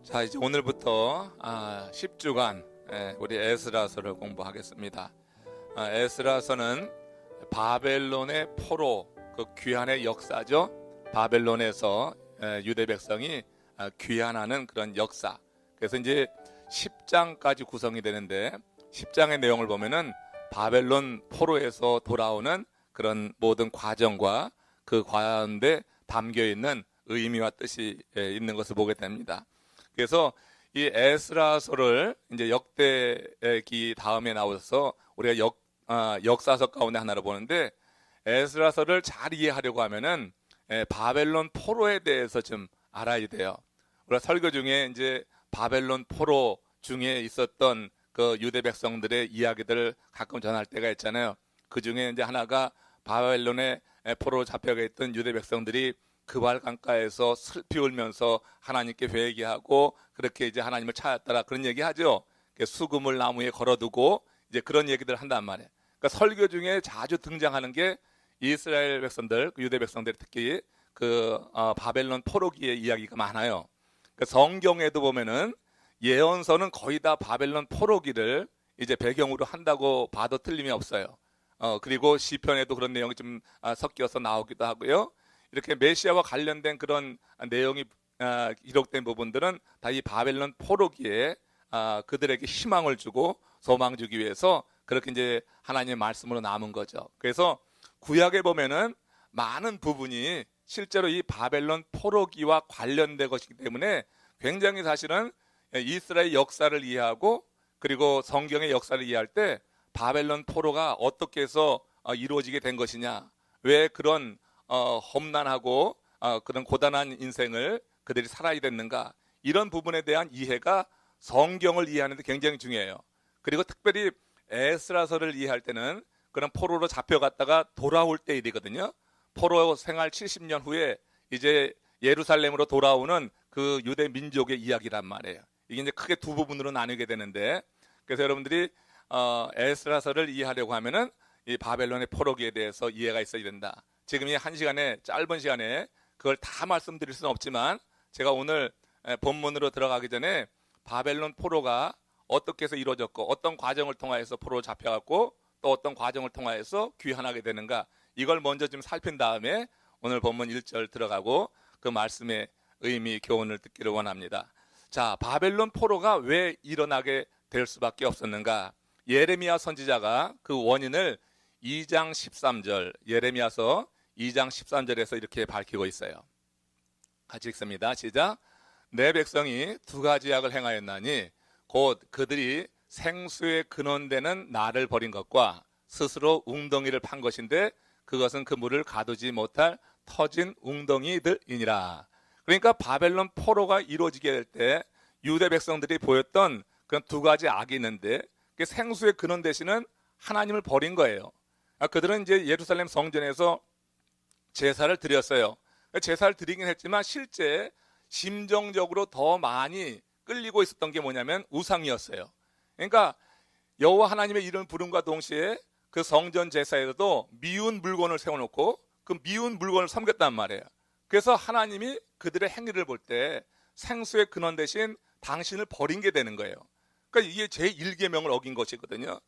자, 이제 오늘부터 10주간 우리 에스라서를 공부하겠습니다. 에스라서는 바벨론의 포로, 그 귀환의 역사죠. 바벨론에서 유대 백성이 귀환하는 그런 역사. 그래서 이제 10장까지 구성이 되는데 10장의 내용을 보면은 바벨론 포로에서 돌아오는 그런 모든 과정과 그 가운데 담겨 있는 의미와 뜻이 있는 것을 보게 됩니다. 그래서 이 에스라서를 이제 역대기 다음에 나와서 우리가 역사서 가운데 하나로 보는데, 에스라서를 잘 이해하려고 하면은 바벨론 포로에 대해서 좀 알아야 돼요. 우리가 설교 중에 이제 바벨론 포로 중에 있었던 그 유대 백성들의 이야기들을 가끔 전할 때가 있잖아요. 그 중에 이제 하나가 바벨론의 포로 잡혀가 있던 유대 백성들이 그발 강가에서 슬피 울면서 하나님께 회개하고 그렇게 이제 하나님을 찾았더라, 그런 얘기 하죠. 수금을 나무에 걸어두고 이제 그런 얘기들 한단 말이에요. 그러니까 설교 중에 자주 등장하는 게 이스라엘 백성들, 유대 백성들 특히 그 바벨론 포로기의 이야기가 많아요. 그러니까 성경에도 보면은 예언서는 거의 다 바벨론 포로기를 이제 배경으로 한다고 봐도 틀림이 없어요. 그리고 시편에도 그런 내용이 좀 섞여서 나오기도 하고요. 이렇게 메시아와 관련된 그런 내용이 기록된 부분들은 다 이 바벨론 포로기에 그들에게 희망을 주고 소망 주기 위해서 그렇게 이제 하나님의 말씀으로 남은 거죠. 그래서 구약에 보면은 많은 부분이 실제로 이 바벨론 포로기와 관련된 것이기 때문에 굉장히 사실은 이스라엘 역사를 이해하고 그리고 성경의 역사를 이해할 때 바벨론 포로가 어떻게 해서 이루어지게 된 것이냐, 왜 그런 험난하고 그런 고단한 인생을 그들이 살아야 됐는가, 이런 부분에 대한 이해가 성경을 이해하는 데 굉장히 중요해요. 그리고 특별히 에스라서를 이해할 때는 그런 포로로 잡혀갔다가 돌아올 때 일이거든요. 포로 생활 70년 후에 이제 예루살렘으로 돌아오는 그 유대 민족의 이야기란 말이에요. 이게 이제 크게 두 부분으로 나누게 되는데, 그래서 여러분들이 에스라서를 이해하려고 하면은 이 바벨론의 포로기에 대해서 이해가 있어야 된다. 지금 이 한 시간에, 짧은 시간에 그걸 다 말씀드릴 수는 없지만, 제가 오늘 본문으로 들어가기 전에 바벨론 포로가 어떻게 해서 이루어졌고 어떤 과정을 통하여서 포로로 잡혀갔고 또 어떤 과정을 통하여서 귀환하게 되는가, 이걸 먼저 좀 살핀 다음에 오늘 본문 1절 들어가고 그 말씀의 의미, 교훈을 듣기를 원합니다. 자, 바벨론 포로가 왜 일어나게 될 수밖에 없었는가? 예레미야 선지자가 그 원인을 2장 13절, 예레미야서 2장 13절에서 이렇게 밝히고 있어요. 같이 읽습니다. 시작. 내 백성이 두 가지 악을 행하였나니 곧 그들이 생수의 근원되는 나를 버린 것과 스스로 웅덩이를 판 것인데 그것은 그 물을 가두지 못할 터진 웅덩이들이니라. 그러니까 바벨론 포로가 이루어지게 될 때 유대 백성들이 보였던 그런 두 가지 악이 있는데, 그 생수의 근원 대신은 하나님을 버린 거예요. 그들은 이제 예루살렘 성전에서 제사를 드렸어요. 제사를 드리긴 했지만 실제 심정적으로 더 많이 끌리고 있었던 게 뭐냐면 우상이었어요. 그러니까 여호와 하나님의 이름 부름과 동시에 그 성전 제사에도 미운 물건을 세워놓고 그 미운 물건을 섬겼단 말이에요. 그래서 하나님이 그들의 행위를 볼 때 생수의 근원 대신 당신을 버린 게 되는 거예요. 그러니까 이게 제1계명을 어긴 것이거든요.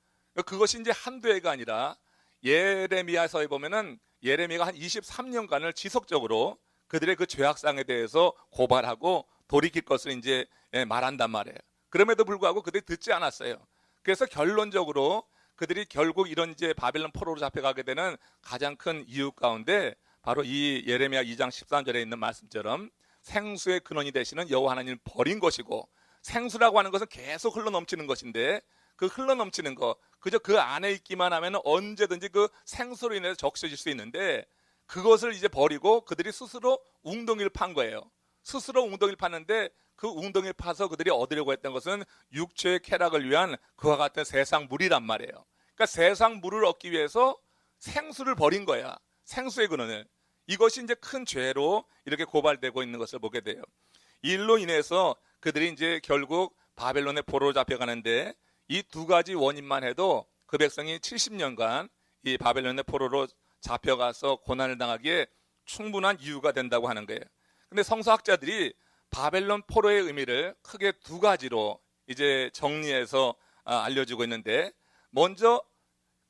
그것이 이제 한두 해가 아니라 예레미야서에 보면은 예레미야가 한 23년간을 지속적으로 그들의 그 죄악상에 대해서 고발하고 돌이킬 것을 이제 말한단 말이에요. 그럼에도 불구하고 그들이 듣지 않았어요. 그래서 결론적으로 그들이 결국 이런 이제 바벨론 포로로 잡혀가게 되는 가장 큰 이유 가운데 바로 이 예레미야 2장 13절에 있는 말씀처럼 생수의 근원이 되시는 여호와 하나님을 버린 것이고, 생수라고 하는 것은 계속 흘러넘치는 것인데 그 흘러넘치는 거, 그저 그 안에 있기만 하면 언제든지 그 생수로 인해서 적셔질 수 있는데 그것을 이제 버리고 그들이 스스로 웅덩이를 판 거예요. 스스로 웅덩이를 팠는데 그 웅덩이를 파서 그들이 얻으려고 했던 것은 육체의 쾌락을 위한 그와 같은 세상 물이란 말이에요. 그러니까 세상 물을 얻기 위해서 생수를 버린 거야. 생수의 근원을. 이것이 이제 큰 죄로 이렇게 고발되고 있는 것을 보게 돼요. 이 일로 인해서 그들이 이제 결국 바벨론의 포로로 잡혀가는데, 이 두 가지 원인만 해도 그 백성이 70년간 이 바벨론의 포로로 잡혀가서 고난을 당하기에 충분한 이유가 된다고 하는 거예요. 근데 성서학자들이 바벨론 포로의 의미를 크게 두 가지로 이제 정리해서 알려주고 있는데, 먼저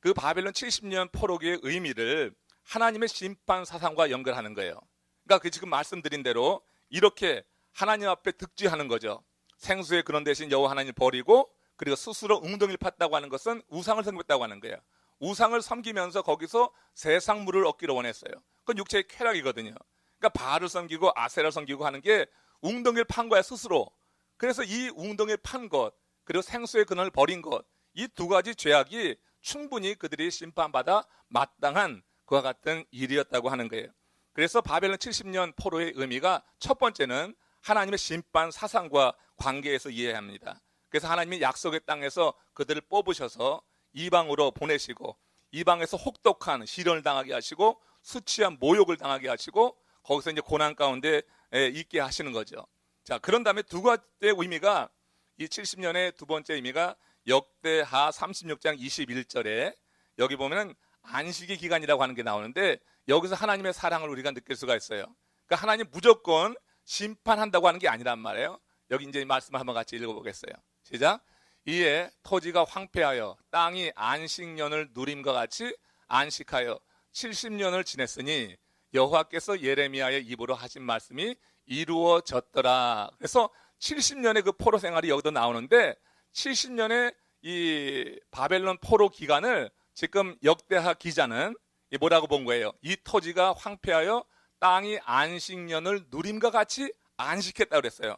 그 바벨론 70년 포로기의 의미를 하나님의 심판 사상과 연결하는 거예요. 그러니까 그 지금 말씀드린 대로 이렇게 하나님 앞에 득지하는 거죠. 생수의 근원 대신 여호와 하나님을 버리고, 그리고 스스로 웅덩이를 팠다고 하는 것은 우상을 섬겼다고 하는 거예요. 우상을 섬기면서 거기서 세상물을 얻기를 원했어요. 그건 육체의 쾌락이거든요. 그러니까 바알을 섬기고 아세라를 섬기고 하는 게 웅덩이를 판 거야, 스스로. 그래서 이 웅덩이를 판 것, 그리고 생수의 근원을 버린 것, 이 두 가지 죄악이 충분히 그들이 심판받아 마땅한 그와 같은 일이었다고 하는 거예요. 그래서 바벨론 70년 포로의 의미가 첫 번째는 하나님의 심판 사상과 관계에서 이해해야 합니다. 그래서 하나님이 약속의 땅에서 그들을 뽑으셔서 이방으로 보내시고, 이방에서 혹독한 시련을 당하게 하시고 수치한 모욕을 당하게 하시고 거기서 이제 고난 가운데 있게 하시는 거죠. 자, 그런 다음에 두 번째 의미가, 이 70년의 두 번째 의미가 역대하 36장 21절에 여기 보면은 안식의 기간이라고 하는 게 나오는데, 여기서 하나님의 사랑을 우리가 느낄 수가 있어요. 그러니까 하나님 무조건 심판한다고 하는 게 아니란 말이에요. 여기 이제 말씀을 한번 같이 읽어보겠어요. 시작. 이에 토지가 황폐하여 땅이 안식년을 누림과 같이 안식하여 70년을 지냈으니 여호와께서 예레미야의 입으로 하신 말씀이 이루어졌더라. 그래서 70년의 그 포로 생활이 여기도 나오는데, 70년의 이 바벨론 포로 기간을 지금 역대하 기자는 뭐라고 본 거예요? 이 토지가 황폐하여 땅이 안식년을 누림과 같이 안식했다고 그랬어요.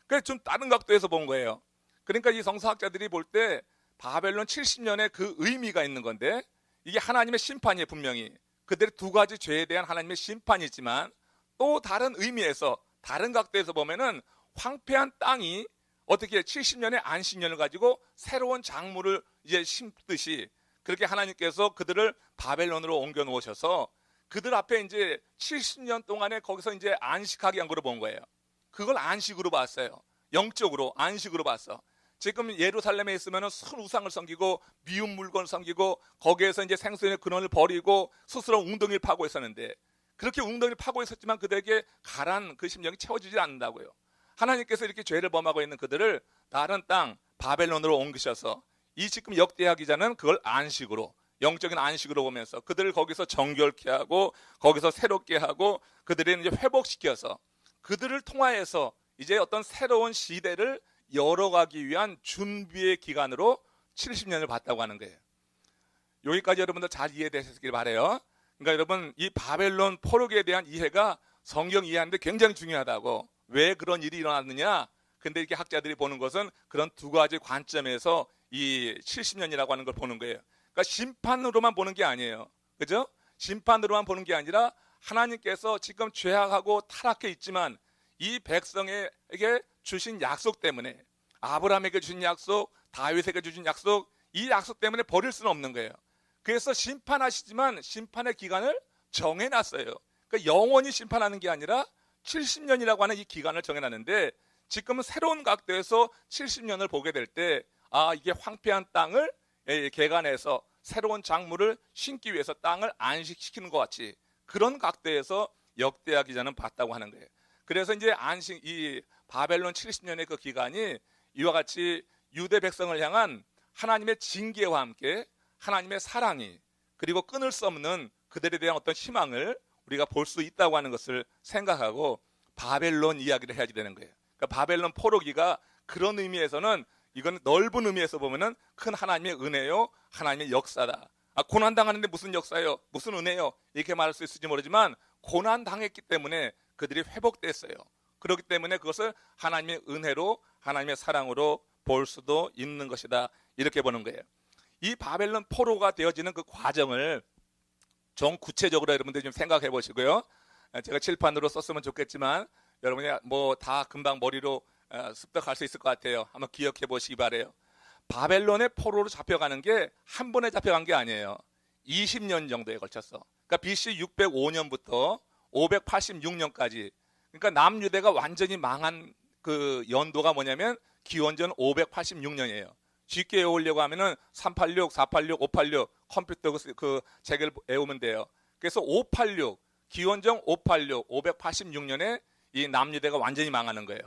그래서 좀 다른 각도에서 본 거예요. 그러니까 이 성서학자들이 볼 때 바벨론 70년의 그 의미가 있는 건데, 이게 하나님의 심판이에요. 분명히 그들의 두 가지 죄에 대한 하나님의 심판이지만, 또 다른 의미에서 다른 각도에서 보면은 황폐한 땅이 어떻게 70년의 안식년을 가지고 새로운 작물을 이제 심듯이, 그렇게 하나님께서 그들을 바벨론으로 옮겨 놓으셔서 그들 앞에 이제 70년 동안에 거기서 이제 안식하게 한 거로 본 거예요. 그걸 안식으로 봤어요. 영적으로 안식으로 봤어. 지금 예루살렘에 있으면 큰 우상을 섬기고 미운 물건을 섬기고 거기에서 이제 생수의 근원을 버리고 스스로 웅덩이를 파고 있었는데, 그렇게 웅덩이를 파고 있었지만 그들에게 가란 그 심령이 채워지지 않는다고요. 하나님께서 이렇게 죄를 범하고 있는 그들을 다른 땅 바벨론으로 옮기셔서, 이 지금 역대하 기자는 그걸 안식으로, 영적인 안식으로 보면서 그들을 거기서 정결케 하고 거기서 새롭게 하고 그들을 이제 회복시켜서 그들을 통하여서 이제 어떤 새로운 시대를 열어가기 위한 준비의 기간으로 70년을 봤다고 하는 거예요. 여기까지 여러분들 잘 이해되셨길 바라요. 그러니까 여러분, 이 바벨론 포로기에 대한 이해가 성경 이해하는데 굉장히 중요하다고. 왜 그런 일이 일어났느냐? 근데 이렇게 학자들이 보는 것은 그런 두 가지 관점에서 이 70년이라고 하는 걸 보는 거예요. 그러니까 심판으로만 보는 게 아니에요. 그죠? 심판으로만 보는 게 아니라 하나님께서 지금 죄악하고 타락해 있지만 이 백성에게 주신 약속 때문에, 아브라함에게 주신 약속, 다윗에게 주신 약속, 이 약속 때문에 버릴 수는 없는 거예요. 그래서 심판하시지만 심판의 기간을 정해놨어요. 그러니까 영원히 심판하는 게 아니라 70년이라고 하는 이 기간을 정해놨는데, 지금은 새로운 각도에서 70년을 보게 될 때, 이게 황폐한 땅을 개간해서 새로운 작물을 심기 위해서 땅을 안식시키는 것 같이, 그런 각도에서 역대하 기자는 봤다고 하는 거예요. 그래서 이제 이 바벨론 70년의 그 기간이 이와 같이 유대 백성을 향한 하나님의 징계와 함께 하나님의 사랑이, 그리고 끊을 수 없는 그들에 대한 어떤 희망을 우리가 볼 수 있다고 하는 것을 생각하고 바벨론 이야기를 해야지 되는 거예요. 그러니까 바벨론 포로기가 그런 의미에서는, 이건 넓은 의미에서 보면은 큰 하나님의 은혜요, 하나님의 역사다. 고난 당하는데 무슨 역사요, 무슨 은혜요, 이렇게 말할 수 있을지 모르지만 고난 당했기 때문에 그들이 회복됐어요. 그렇기 때문에 그것을 하나님의 은혜로, 하나님의 사랑으로 볼 수도 있는 것이다, 이렇게 보는 거예요. 이 바벨론 포로가 되어지는 그 과정을 좀 구체적으로 여러분들이 좀 생각해 보시고요. 제가 칠판으로 썼으면 좋겠지만 여러분이 뭐 다 금방 머리로 습득할 수 있을 것 같아요. 한번 기억해 보시기 바래요. 바벨론의 포로로 잡혀가는 게 한 번에 잡혀간 게 아니에요. 20년 정도에 걸쳤어. 그러니까 BC 605년부터 586년까지. 그러니까 남유대가 완전히 망한 그 연도가 뭐냐면 기원전 586년이에요. 쉽게 외우려고 하면은 386, 486, 586 컴퓨터 그 책을 외우면 돼요. 그래서 586, 기원전 586, 586년에 이 남유대가 완전히 망하는 거예요.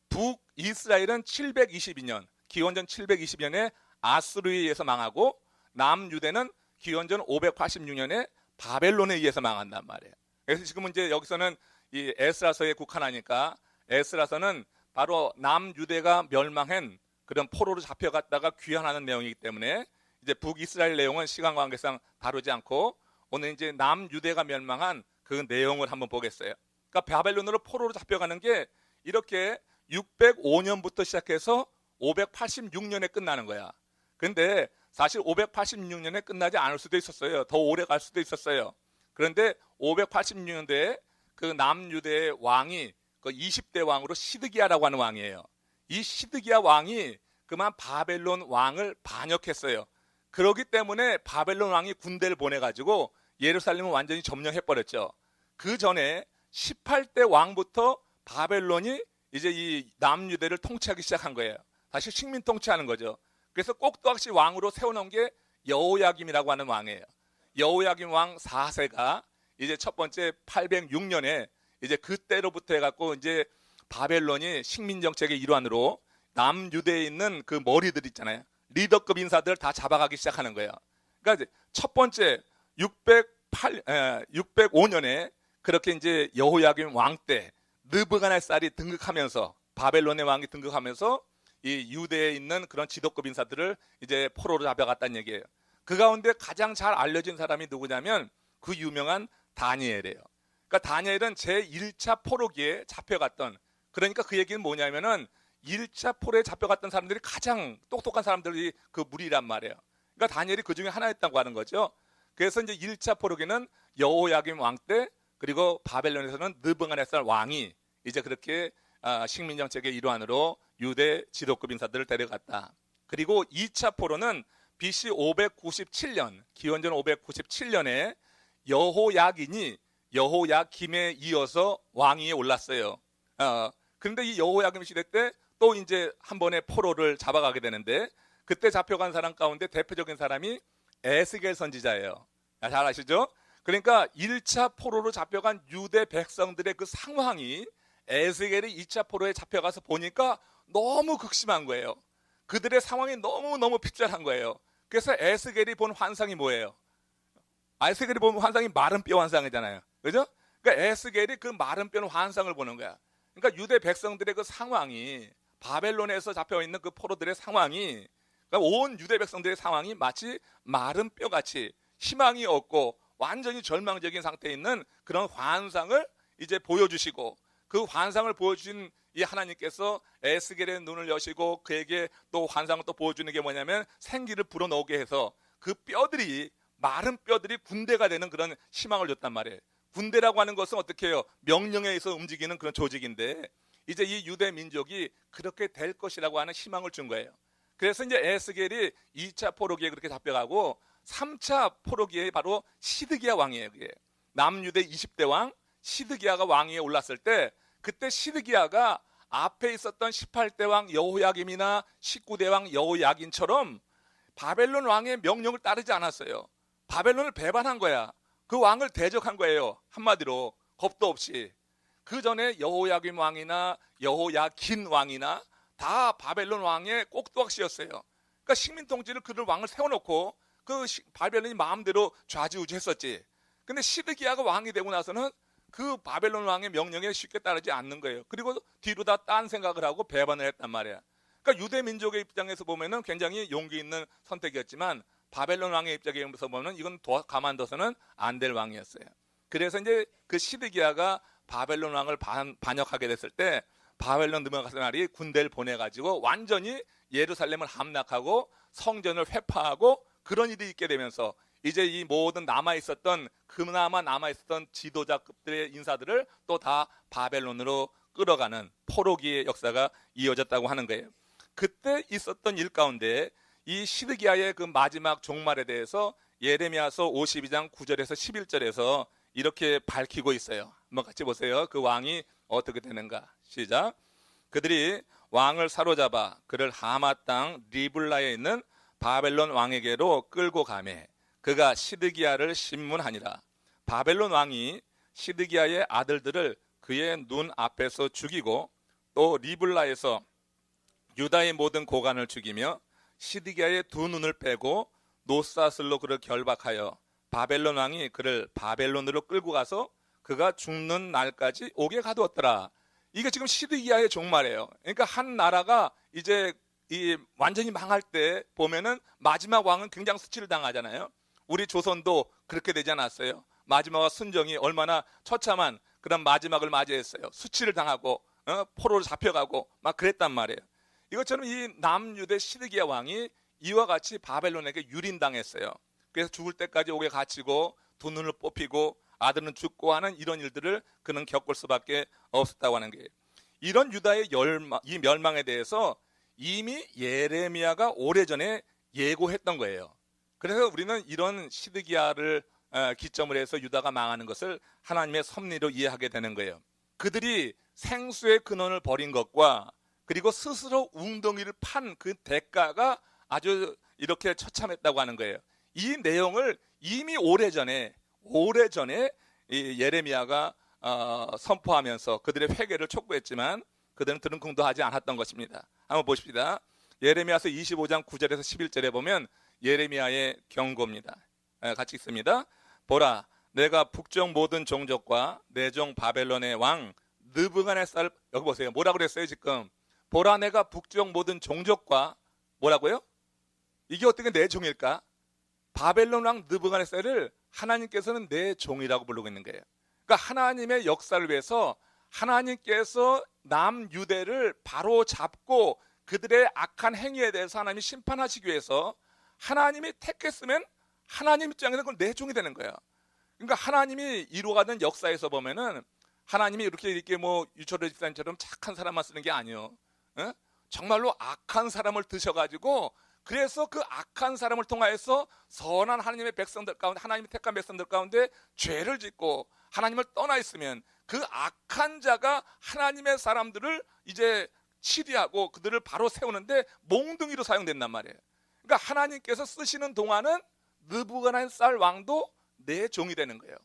북이스라엘은 722년, 기원전 720년에 아수르에 의해서 망하고, 남유대는 기원전 586년에 바벨론에 의해서 망한단 말이에요. 그래서 지금은 이제 여기서는 이 에스라서에 국한하니까, 에스라서는 바로 남유대가 멸망한 그런 포로로 잡혀갔다가 귀환하는 내용이기 때문에 이제 북이스라엘 내용은 시간 관계상 다루지 않고, 오늘 이제 남유대가 멸망한 그 내용을 한번 보겠어요. 그러니까 바벨론으로 포로로 잡혀가는 게 이렇게 605년부터 시작해서 586년에 끝나는 거야. 근데 사실 586년에 끝나지 않을 수도 있었어요. 더 오래 갈 수도 있었어요. 그런데 586년도에 그 남유대의 왕이 그 20대 왕으로 시드기야라고 하는 왕이에요. 이 시드기야 왕이 그만 바벨론 왕을 반역했어요. 그렇기 때문에 바벨론 왕이 군대를 보내가지고 예루살렘을 완전히 점령해버렸죠. 그 전에 18대 왕부터 바벨론이 이제 이 남유대를 통치하기 시작한 거예요. 다시 식민 통치하는 거죠. 그래서 꼭두각시 왕으로 세워놓은 게 여호야김이라고 하는 왕이에요. 여호야김 왕 4세가 이제 첫 번째 806년에 이제 그때로부터 해갖고 이제 바벨론이 식민 정책의 일환으로 남유대에 있는 그 머리들 있잖아요. 리더급 인사들 다 잡아가기 시작하는 거예요. 그러니까 첫 번째 605년에 그렇게 이제 여호야김 왕 때 느부갓네살이 등극하면서, 바벨론의 왕이 등극하면서 이 유대에 있는 그런 지도급 인사들을 이제 포로로 잡아갔다는 얘기예요. 그 가운데 가장 잘 알려진 사람이 누구냐면 그 유명한 다니엘이에요. 그러니까 다니엘은 제1차 포로기에 잡혀갔던, 그러니까 그 얘기는 뭐냐면은 1차 포로에 잡혀갔던 사람들이 가장 똑똑한 사람들이 그 무리란 말이에요. 그러니까 다니엘이 그 중에 하나였다고 하는 거죠. 그래서 이제 1차 포로기는 여호야김 왕 때, 그리고 바벨론에서는 느부갓네살 왕이 이제 그렇게 식민 정책의 일환으로 유대 지도급 인사들을 데려갔다. 그리고 2차 포로는 BC 597년, 기원전 597년에 여호야긴이 여호야김에 이어서 왕위에 올랐어요. 그런데 이 여호야김 시대 때 또 이제 한 번에 포로를 잡아가게 되는데, 그때 잡혀간 사람 가운데 대표적인 사람이 에스겔 선지자예요. 잘 아시죠? 그러니까 1차 포로로 잡혀간 유대 백성들의 그 상황이 에스겔이 2차 포로에 잡혀가서 보니까 너무 극심한 거예요. 그들의 상황이 너무너무 핍절한 거예요. 그래서 에스겔이 본 환상이 뭐예요? 에스겔이 본 환상이 마른 뼈 환상이잖아요. 그죠? 그러니까 에스겔이 그 마른 뼈 환상을 보는 거야. 그러니까 유대 백성들의 그 상황이, 바벨론에서 잡혀있는 그 포로들의 상황이, 그러니까 온 유대 백성들의 상황이 마치 마른 뼈같이 희망이 없고 완전히 절망적인 상태에 있는 그런 환상을 이제 보여주시고, 그 환상을 보여주신 이 하나님께서 에스겔의 눈을 여시고 그에게 또 환상을 또 보여주는 게 뭐냐면 생기를 불어넣게 해서 그 뼈들이, 마른 뼈들이 군대가 되는 그런 희망을 줬단 말이에요. 군대라고 하는 것은 어떻게 해요? 명령에 의해서 움직이는 그런 조직인데, 이제 이 유대 민족이 그렇게 될 것이라고 하는 희망을 준 거예요. 그래서 이제 에스겔이 2차 포로기에 그렇게 잡혀가고, 3차 포로기에 바로 시드기야 왕이에요. 그게 남유대 20대 왕 시드기야가 왕위에 올랐을 때, 그때 시드기야가 앞에 있었던 18대 왕 여호야김이나 19대 왕 여호야긴처럼 바벨론 왕의 명령을 따르지 않았어요. 바벨론을 배반한 거야. 그 왕을 대적한 거예요. 한마디로 겁도 없이. 그 전에 여호야김 왕이나 여호야긴 왕이나 다 바벨론 왕의 꼭두각시였어요. 그러니까 식민 통치를 그들 왕을 세워놓고 그 바벨론이 마음대로 좌지우지했었지. 근데 시드기야가 왕이 되고 나서는 그 바벨론 왕의 명령에 쉽게 따르지 않는 거예요. 그리고 뒤로 다 딴 생각을 하고 배반을 했단 말이야. 그러니까 유대 민족의 입장에서 보면은 굉장히 용기 있는 선택이었지만, 바벨론 왕의 입장에서 보면 이건 가만둬서는 안 될 왕이었어요. 그래서 이제 그 시드기야가 바벨론 왕을 반역하게 됐을 때, 바벨론 느부갓네살이 군대를 보내가지고 완전히 예루살렘을 함락하고 성전을 회파하고 그런 일이 있게 되면서, 이제 이 모든 남아있었던, 그나마 남아있었던 지도자급들의 인사들을 또 다 바벨론으로 끌어가는 포로기의 역사가 이어졌다고 하는 거예요. 그때 있었던 일 가운데 이 시드기야의 그 마지막 종말에 대해서 예레미야서 52장 9절에서 11절에서 이렇게 밝히고 있어요. 한번 같이 보세요. 그 왕이 어떻게 되는가. 시작. 그들이 왕을 사로잡아 그를 하마 땅 리블라에 있는 바벨론 왕에게로 끌고 가매 그가 시드기야를 신문하니라. 바벨론 왕이 시드기야의 아들들을 그의 눈 앞에서 죽이고 또 리블라에서 유다의 모든 고관을 죽이며 시드기야의 두 눈을 빼고 노사슬로 그를 결박하여 바벨론 왕이 그를 바벨론으로 끌고 가서 그가 죽는 날까지 옥에 가두었더라. 이게 지금 시드기야의 종말이에요. 그러니까 한 나라가 이제 이 완전히 망할 때 보면은 마지막 왕은 굉장히 수치를 당하잖아요. 우리 조선도 그렇게 되지 않았어요. 마지막 순정이 얼마나 처참한 그런 마지막을 맞이했어요. 수치를 당하고 포로로 잡혀가고 막 그랬단 말이에요. 이것처럼 이 남유대 시드기야 왕이 이와 같이 바벨론에게 유린당했어요. 그래서 죽을 때까지 옥에 갇히고 두 눈을 뽑히고 아들은 죽고 하는 이런 일들을 그는 겪을 수밖에 없었다고 하는 거예요. 이런 유다의 이 멸망에 대해서 이미 예레미야가 오래전에 예고했던 거예요. 그래서 우리는 이런 시드기야를 기점으로 해서 유다가 망하는 것을 하나님의 섭리로 이해하게 되는 거예요. 그들이 생수의 근원을 버린 것과 그리고 스스로 웅덩이를 판 그 대가가 아주 이렇게 처참했다고 하는 거예요. 이 내용을 이미 오래전에 이 예레미야가 선포하면서 그들의 회개를 촉구했지만 그들은 들은쿵도 하지 않았던 것입니다. 한번 보십시다. 예레미야서 25장 9절에서 11절에 보면 예레미야의 경고입니다. 같이 읽습니다. 보라, 내가 북쪽 모든 종족과 내 종 바벨론의 왕 느부갓네살, 여기 보세요. 뭐라고 그랬어요 지금? 보라, 내가 북쪽 모든 종족과 뭐라고요? 이게 어떻게 내 종일까? 바벨론 왕 느부갓네살을 하나님께서는 내 종이라고 부르고 있는 거예요. 그러니까 하나님의 역사를 위해서 하나님께서 남유대를 바로 잡고 그들의 악한 행위에 대해서 하나님이 심판하시기 위해서 하나님이 택했으면 하나님 입장에서 그건 내 종이 되는 거예요. 그러니까 하나님이 이루어가는 역사에서 보면은 하나님이 이렇게 뭐 유철호 집사님처럼 착한 사람만 쓰는 게 아니에요. 정말로 악한 사람을 드셔가지고 그래서 그 악한 사람을 통하여서 선한 하나님의 백성들 가운데, 하나님의 택한 백성들 가운데 죄를 짓고 하나님을 떠나 있으면 그 악한 자가 하나님의 사람들을 이제 치리하고 그들을 바로 세우는데 몽둥이로 사용된단 말이에요. 그러니까 하나님께서 쓰시는 동안은 느부갓네살 왕도 내 종이 되는 거예요.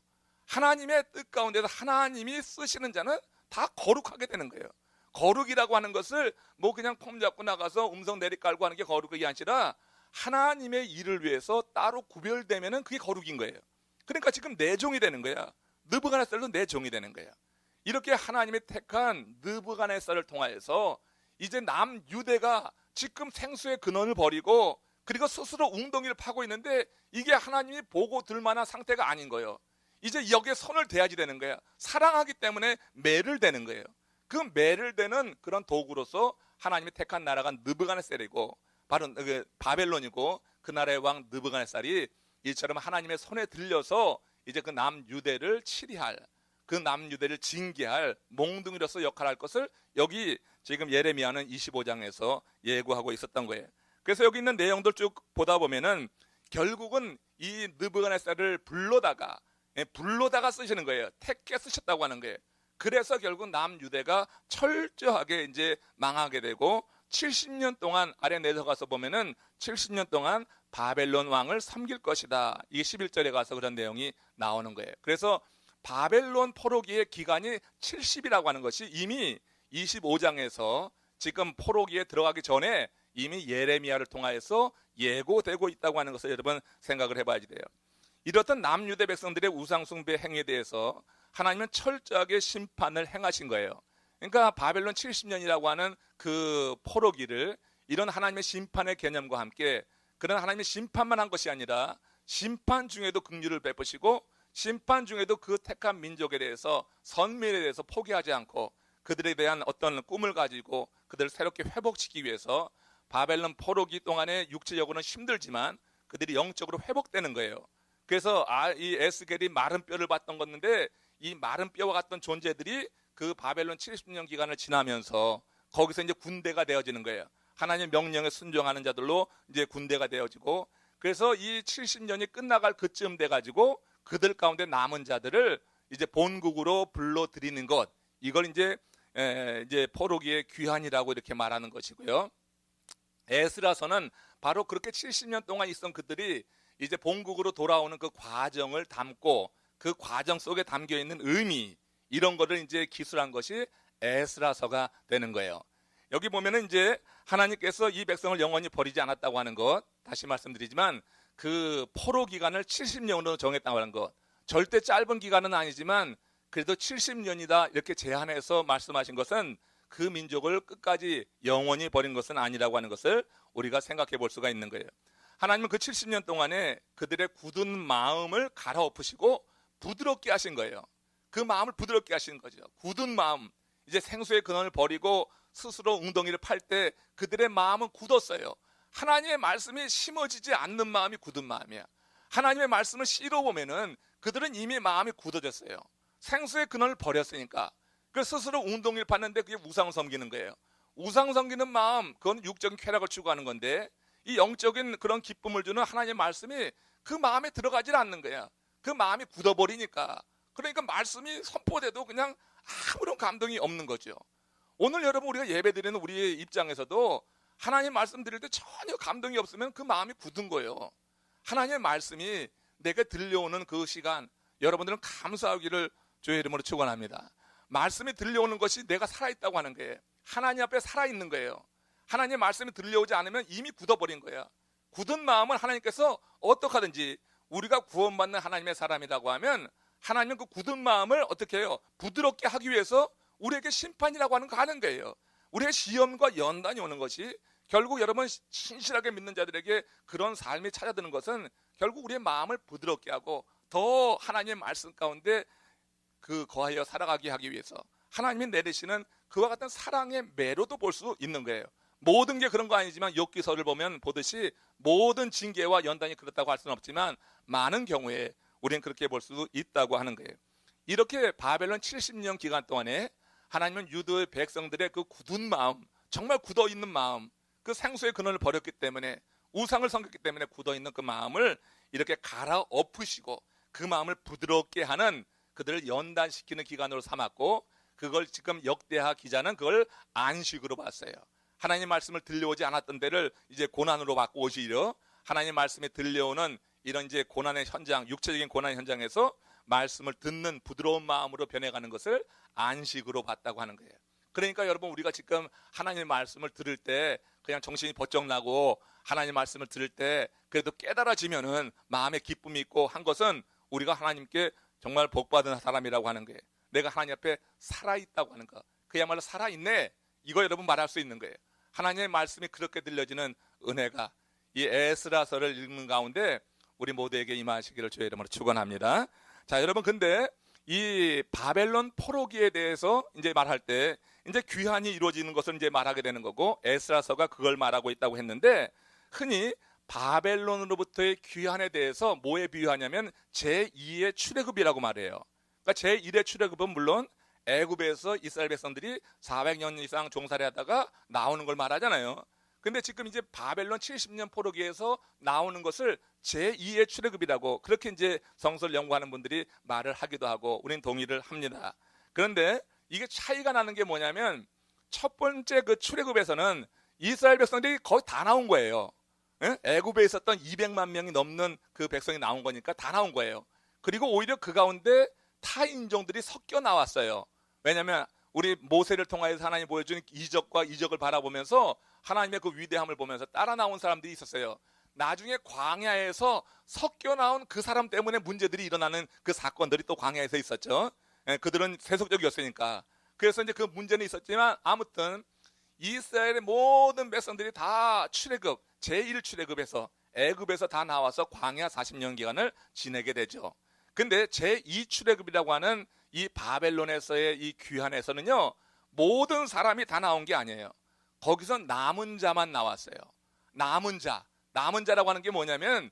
하나님의 뜻 가운데서 하나님이 쓰시는 자는 다 거룩하게 되는 거예요. 거룩이라고 하는 것을 뭐 그냥 폼 잡고 나가서 음성 내리깔고 하는 게 거룩이 아니라 하나님의 일을 위해서 따로 구별되면은 그게 거룩인 거예요. 그러니까 지금 내 종이 되는 거야. 느부갓네살도 내 종이 되는 거야. 이렇게 하나님이 택한 느부갓네살을 통하여서 이제 남유대가 지금 생수의 근원을 버리고 그리고 스스로 웅덩이를 파고 있는데 이게 하나님이 보고 들만한 상태가 아닌 거예요. 이제 여기에 손을 대야지 되는 거야. 사랑하기 때문에 매를 대는 거예요. 그 매를 대는 그런 도구로서 하나님이 택한 나라가 느부갓네살이고 바로 바벨론이고 그 나라의 왕 느부갓네살이 이처럼 하나님의 손에 들려서 이제 그 남유대를 치리할, 그 남유대를 징계할 몽둥이로서 역할할 것을 여기 지금 예레미야는 25장에서 예고하고 있었던 거예요. 그래서 여기 있는 내용들 쭉 보다 보면은 결국은 이 느부갓네살을 불러다가 쓰시는 거예요. 택해 쓰셨다고 하는 거예요. 그래서 결국 남유대가 철저하게 이제 망하게 되고 70년 동안 아래 내려가서 보면은 70년 동안 바벨론 왕을 섬길 것이다. 이게 11절에 가서 그런 내용이 나오는 거예요. 그래서 바벨론 포로기의 기간이 70이라고 하는 것이 이미 25장에서 지금 포로기에 들어가기 전에 이미 예레미야를 통하여서 예고되고 있다고 하는 것을 여러분 생각을 해봐야 돼요. 이렇던 남유대 백성들의 우상숭배 행위에 대해서 하나님은 철저하게 심판을 행하신 거예요. 그러니까 바벨론 70년이라고 하는 그 포로기를 이런 하나님의 심판의 개념과 함께 그런 하나님의 심판만 한 것이 아니라 심판 중에도 긍휼을 베푸시고 심판 중에도 그 택한 민족에 대해서 선민에 대해서 포기하지 않고 그들에 대한 어떤 꿈을 가지고 그들을 새롭게 회복시키기 위해서 바벨론 포로기 동안에 육체적으로는 힘들지만 그들이 영적으로 회복되는 거예요. 그래서 이 에스겔이 마른 뼈를 봤던 건데 이 마른 뼈와 같던 존재들이 그 바벨론 70년 기간을 지나면서 거기서 이제 군대가 되어지는 거예요. 하나님의 명령에 순종하는 자들로 이제 군대가 되어지고 그래서 이 70년이 끝나갈 그쯤 돼가지고 그들 가운데 남은 자들을 이제 본국으로 불러들이는 것, 이걸 이제 포로기의 귀환이라고 이렇게 말하는 것이고요. 에스라서는 바로 그렇게 70년 동안 있던 그들이 이제 본국으로 돌아오는 그 과정을 담고 그 과정 속에 담겨 있는 의미, 이런 거를 이제 기술한 것이 에스라서가 되는 거예요. 여기 보면은 이제 하나님께서 이 백성을 영원히 버리지 않았다고 하는 것, 다시 말씀드리지만 그 포로 기간을 70년으로 정했다고 하는 것, 절대 짧은 기간은 아니지만 그래도 70년이다 이렇게 제한해서 말씀하신 것은 그 민족을 끝까지 영원히 버린 것은 아니라고 하는 것을 우리가 생각해 볼 수가 있는 거예요. 하나님은 그 70년 동안에 그들의 굳은 마음을 갈아엎으시고 부드럽게 하신 거예요. 그 마음을 부드럽게 하신 거죠. 굳은 마음, 이제 생수의 근원을 버리고 스스로 웅덩이를 팔 때 그들의 마음은 굳었어요. 하나님의 말씀이 심어지지 않는 마음이 굳은 마음이야. 하나님의 말씀을 씹어보면은 그들은 이미 마음이 굳어졌어요. 생수의 근원을 버렸으니까. 그 스스로 웅덩이를 팠는데 그게 우상을 섬기는 거예요. 우상 섬기는 마음, 그건 육적인 쾌락을 추구하는 건데 이 영적인 그런 기쁨을 주는 하나님의 말씀이 그 마음에 들어가질 않는 거야. 그 마음이 굳어버리니까. 그러니까 말씀이 선포돼도 그냥 아무런 감동이 없는 거죠. 오늘 여러분 우리가 예배드리는 우리의 입장에서도 하나님 말씀 드릴 때 전혀 감동이 없으면 그 마음이 굳은 거예요. 하나님의 말씀이 내게 들려오는 그 시간, 여러분들은 감사하기를 주의 이름으로 축원합니다. 말씀이 들려오는 것이 내가 살아있다고 하는 거예요. 하나님 앞에 살아있는 거예요. 하나님의 말씀이 들려오지 않으면 이미 굳어버린 거예요. 굳은 마음은 하나님께서 어떻게 하든지, 우리가 구원받는 하나님의 사람이라고 하면 하나님은 그 굳은 마음을 어떻게 해요? 부드럽게 하기 위해서 우리에게 심판이라고 하는 거 하는 거예요. 우리의 시험과 연단이 오는 것이, 결국 여러분 신실하게 믿는 자들에게 그런 삶이 찾아드는 것은 결국 우리의 마음을 부드럽게 하고 더 하나님의 말씀 가운데 그 거하여 살아가게 하기 위해서 하나님이 내리시는 그와 같은 사랑의 매로도 볼 수 있는 거예요. 모든 게 그런 거 아니지만 욥기서를 보면 보듯이 모든 징계와 연단이 그렇다고 할 수는 없지만 많은 경우에 우리는 그렇게 볼 수 있다고 하는 거예요. 이렇게 바벨론 70년 기간 동안에 하나님은 유다의 백성들의 그 굳은 마음, 정말 굳어있는 마음, 그 생수의 근원을 버렸기 때문에, 우상을 섬겼기 때문에 굳어있는 그 마음을 이렇게 갈아엎으시고 그 마음을 부드럽게 하는, 그들을 연단시키는 기간으로 삼았고, 그걸 지금 역대하 기자는 그걸 안식으로 봤어요. 하나님 말씀을 들려오지 않았던 데를 이제 고난으로 받고, 오히려 하나님 말씀이 들려오는 이런 이제 고난의 현장, 육체적인 고난 현장에서 말씀을 듣는 부드러운 마음으로 변해가는 것을 안식으로 봤다고 하는 거예요. 그러니까 여러분 우리가 지금 하나님의 말씀을 들을 때 그냥 정신이 번쩍 나고 하나님 말씀을 들을 때 그래도 깨달아지면은 마음에 기쁨이 있고 한 것은 우리가 하나님께 정말 복받은 사람이라고 하는 거예요. 내가 하나님 앞에 살아있다고 하는 거, 그야말로 살아있네, 이거 여러분 말할 수 있는 거예요. 하나님의 말씀이 그렇게 들려지는 은혜가 이 에스라서를 읽는 가운데 우리 모두에게 임하시기를 주의 이름으로 축원합니다. 자, 여러분, 근데 이 바벨론 포로기에 대해서 이제 말할 때 이제 귀환이 이루어지는 것을 이제 말하게 되는 거고, 에스라서가 그걸 말하고 있다고 했는데, 흔히 바벨론으로부터의 귀환에 대해서 뭐에 비유하냐면 제2의 출애굽이라고 말해요. 그러니까 제1의 출애굽은 물론 애굽에서 이스라엘 백성들이 400년 이상 종살이 하다가 나오는 걸 말하잖아요. 근데 지금 이제 바벨론 70년 포로기에서 나오는 것을 제2의 출애굽이라고, 그렇게 이제 성서를 연구하는 분들이 말을 하기도 하고 우리는 동의를 합니다. 그런데 이게 차이가 나는 게 뭐냐면, 첫 번째 그 출애굽에서는 이스라엘 백성들이 거의 다 나온 거예요. 애굽에 있었던 200만 명이 넘는 그 백성이 나온 거니까 다 나온 거예요. 그리고 오히려 그 가운데 타 인종들이 섞여 나왔어요. 왜냐하면 우리 모세를 통하여서 하나님 보여준 이적과 이적을 바라보면서 하나님의 그 위대함을 보면서 따라 나온 사람들이 있었어요. 나중에 광야에서 섞여 나온 그 사람 때문에 문제들이 일어나는 그 사건들이 또 광야에서 있었죠. 그들은 세속적이었으니까. 그래서 이제 그 문제는 있었지만, 아무튼 이스라엘의 모든 백성들이 다 출애굽, 제1 출애굽에서 애굽에서 다 나와서 광야 40년 기간을 지내게 되죠. 근데 제2 출애굽이라고 하는 이 바벨론에서의 이 귀환에서는요, 모든 사람이 다 나온 게 아니에요. 거기서 남은 자만 나왔어요. 남은 자라고 하는 게 뭐냐면,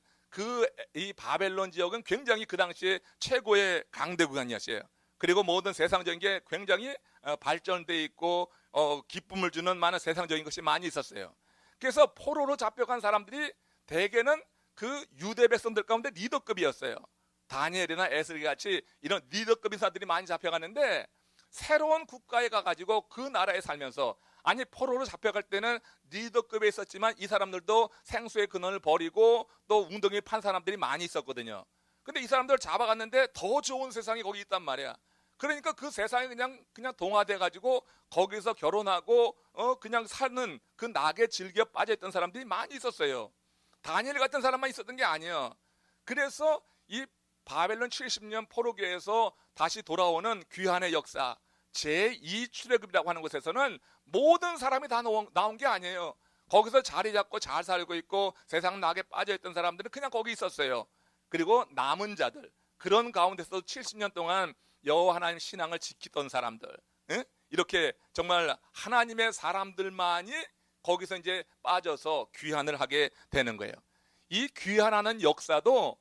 이 바벨론 지역은 굉장히 그 당시에 최고의 강대 구간이었어요. 그리고 모든 세상적인 게 굉장히 발전돼 있고 기쁨을 주는 많은 세상적인 것이 많이 있었어요. 그래서 포로로 잡혀간 사람들이 대개는 그 유대 백성들 가운데 리더급이었어요. 다니엘이나 에스겔 같이 이런 리더급 인사들이 많이 잡혀갔는데, 새로운 국가에 가가지고 그 나라에 살면서, 아니 포로로 잡혀갈 때는 리더급에 있었지만 이 사람들도 생수의 근원을 버리고 또 웅덩이 판 사람들이 많이 있었거든요. 근데 이 사람들을 잡아갔는데 더 좋은 세상이 거기 있단 말이야. 그러니까 그 세상에 그냥 동화돼 가지고 거기서 결혼하고 그냥 사는 그 낙에 즐겨 빠져있던 사람들이 많이 있었어요. 다니엘 같은 사람만 있었던 게 아니에요. 그래서 이 바벨론 70년 포로기에서 다시 돌아오는 귀환의 역사, 제2 출애굽이라고 하는 곳에서는 모든 사람이 다 나온 게 아니에요. 거기서 자리 잡고 잘 살고 있고 세상 낙에 빠져있던 사람들은 그냥 거기 있었어요. 그리고 남은 자들, 그런 가운데서 70년 동안 여호와 하나님 신앙을 지키던 사람들, 이렇게 정말 하나님의 사람들만이 거기서 이제 빠져서 귀환을 하게 되는 거예요. 이 귀환하는 역사도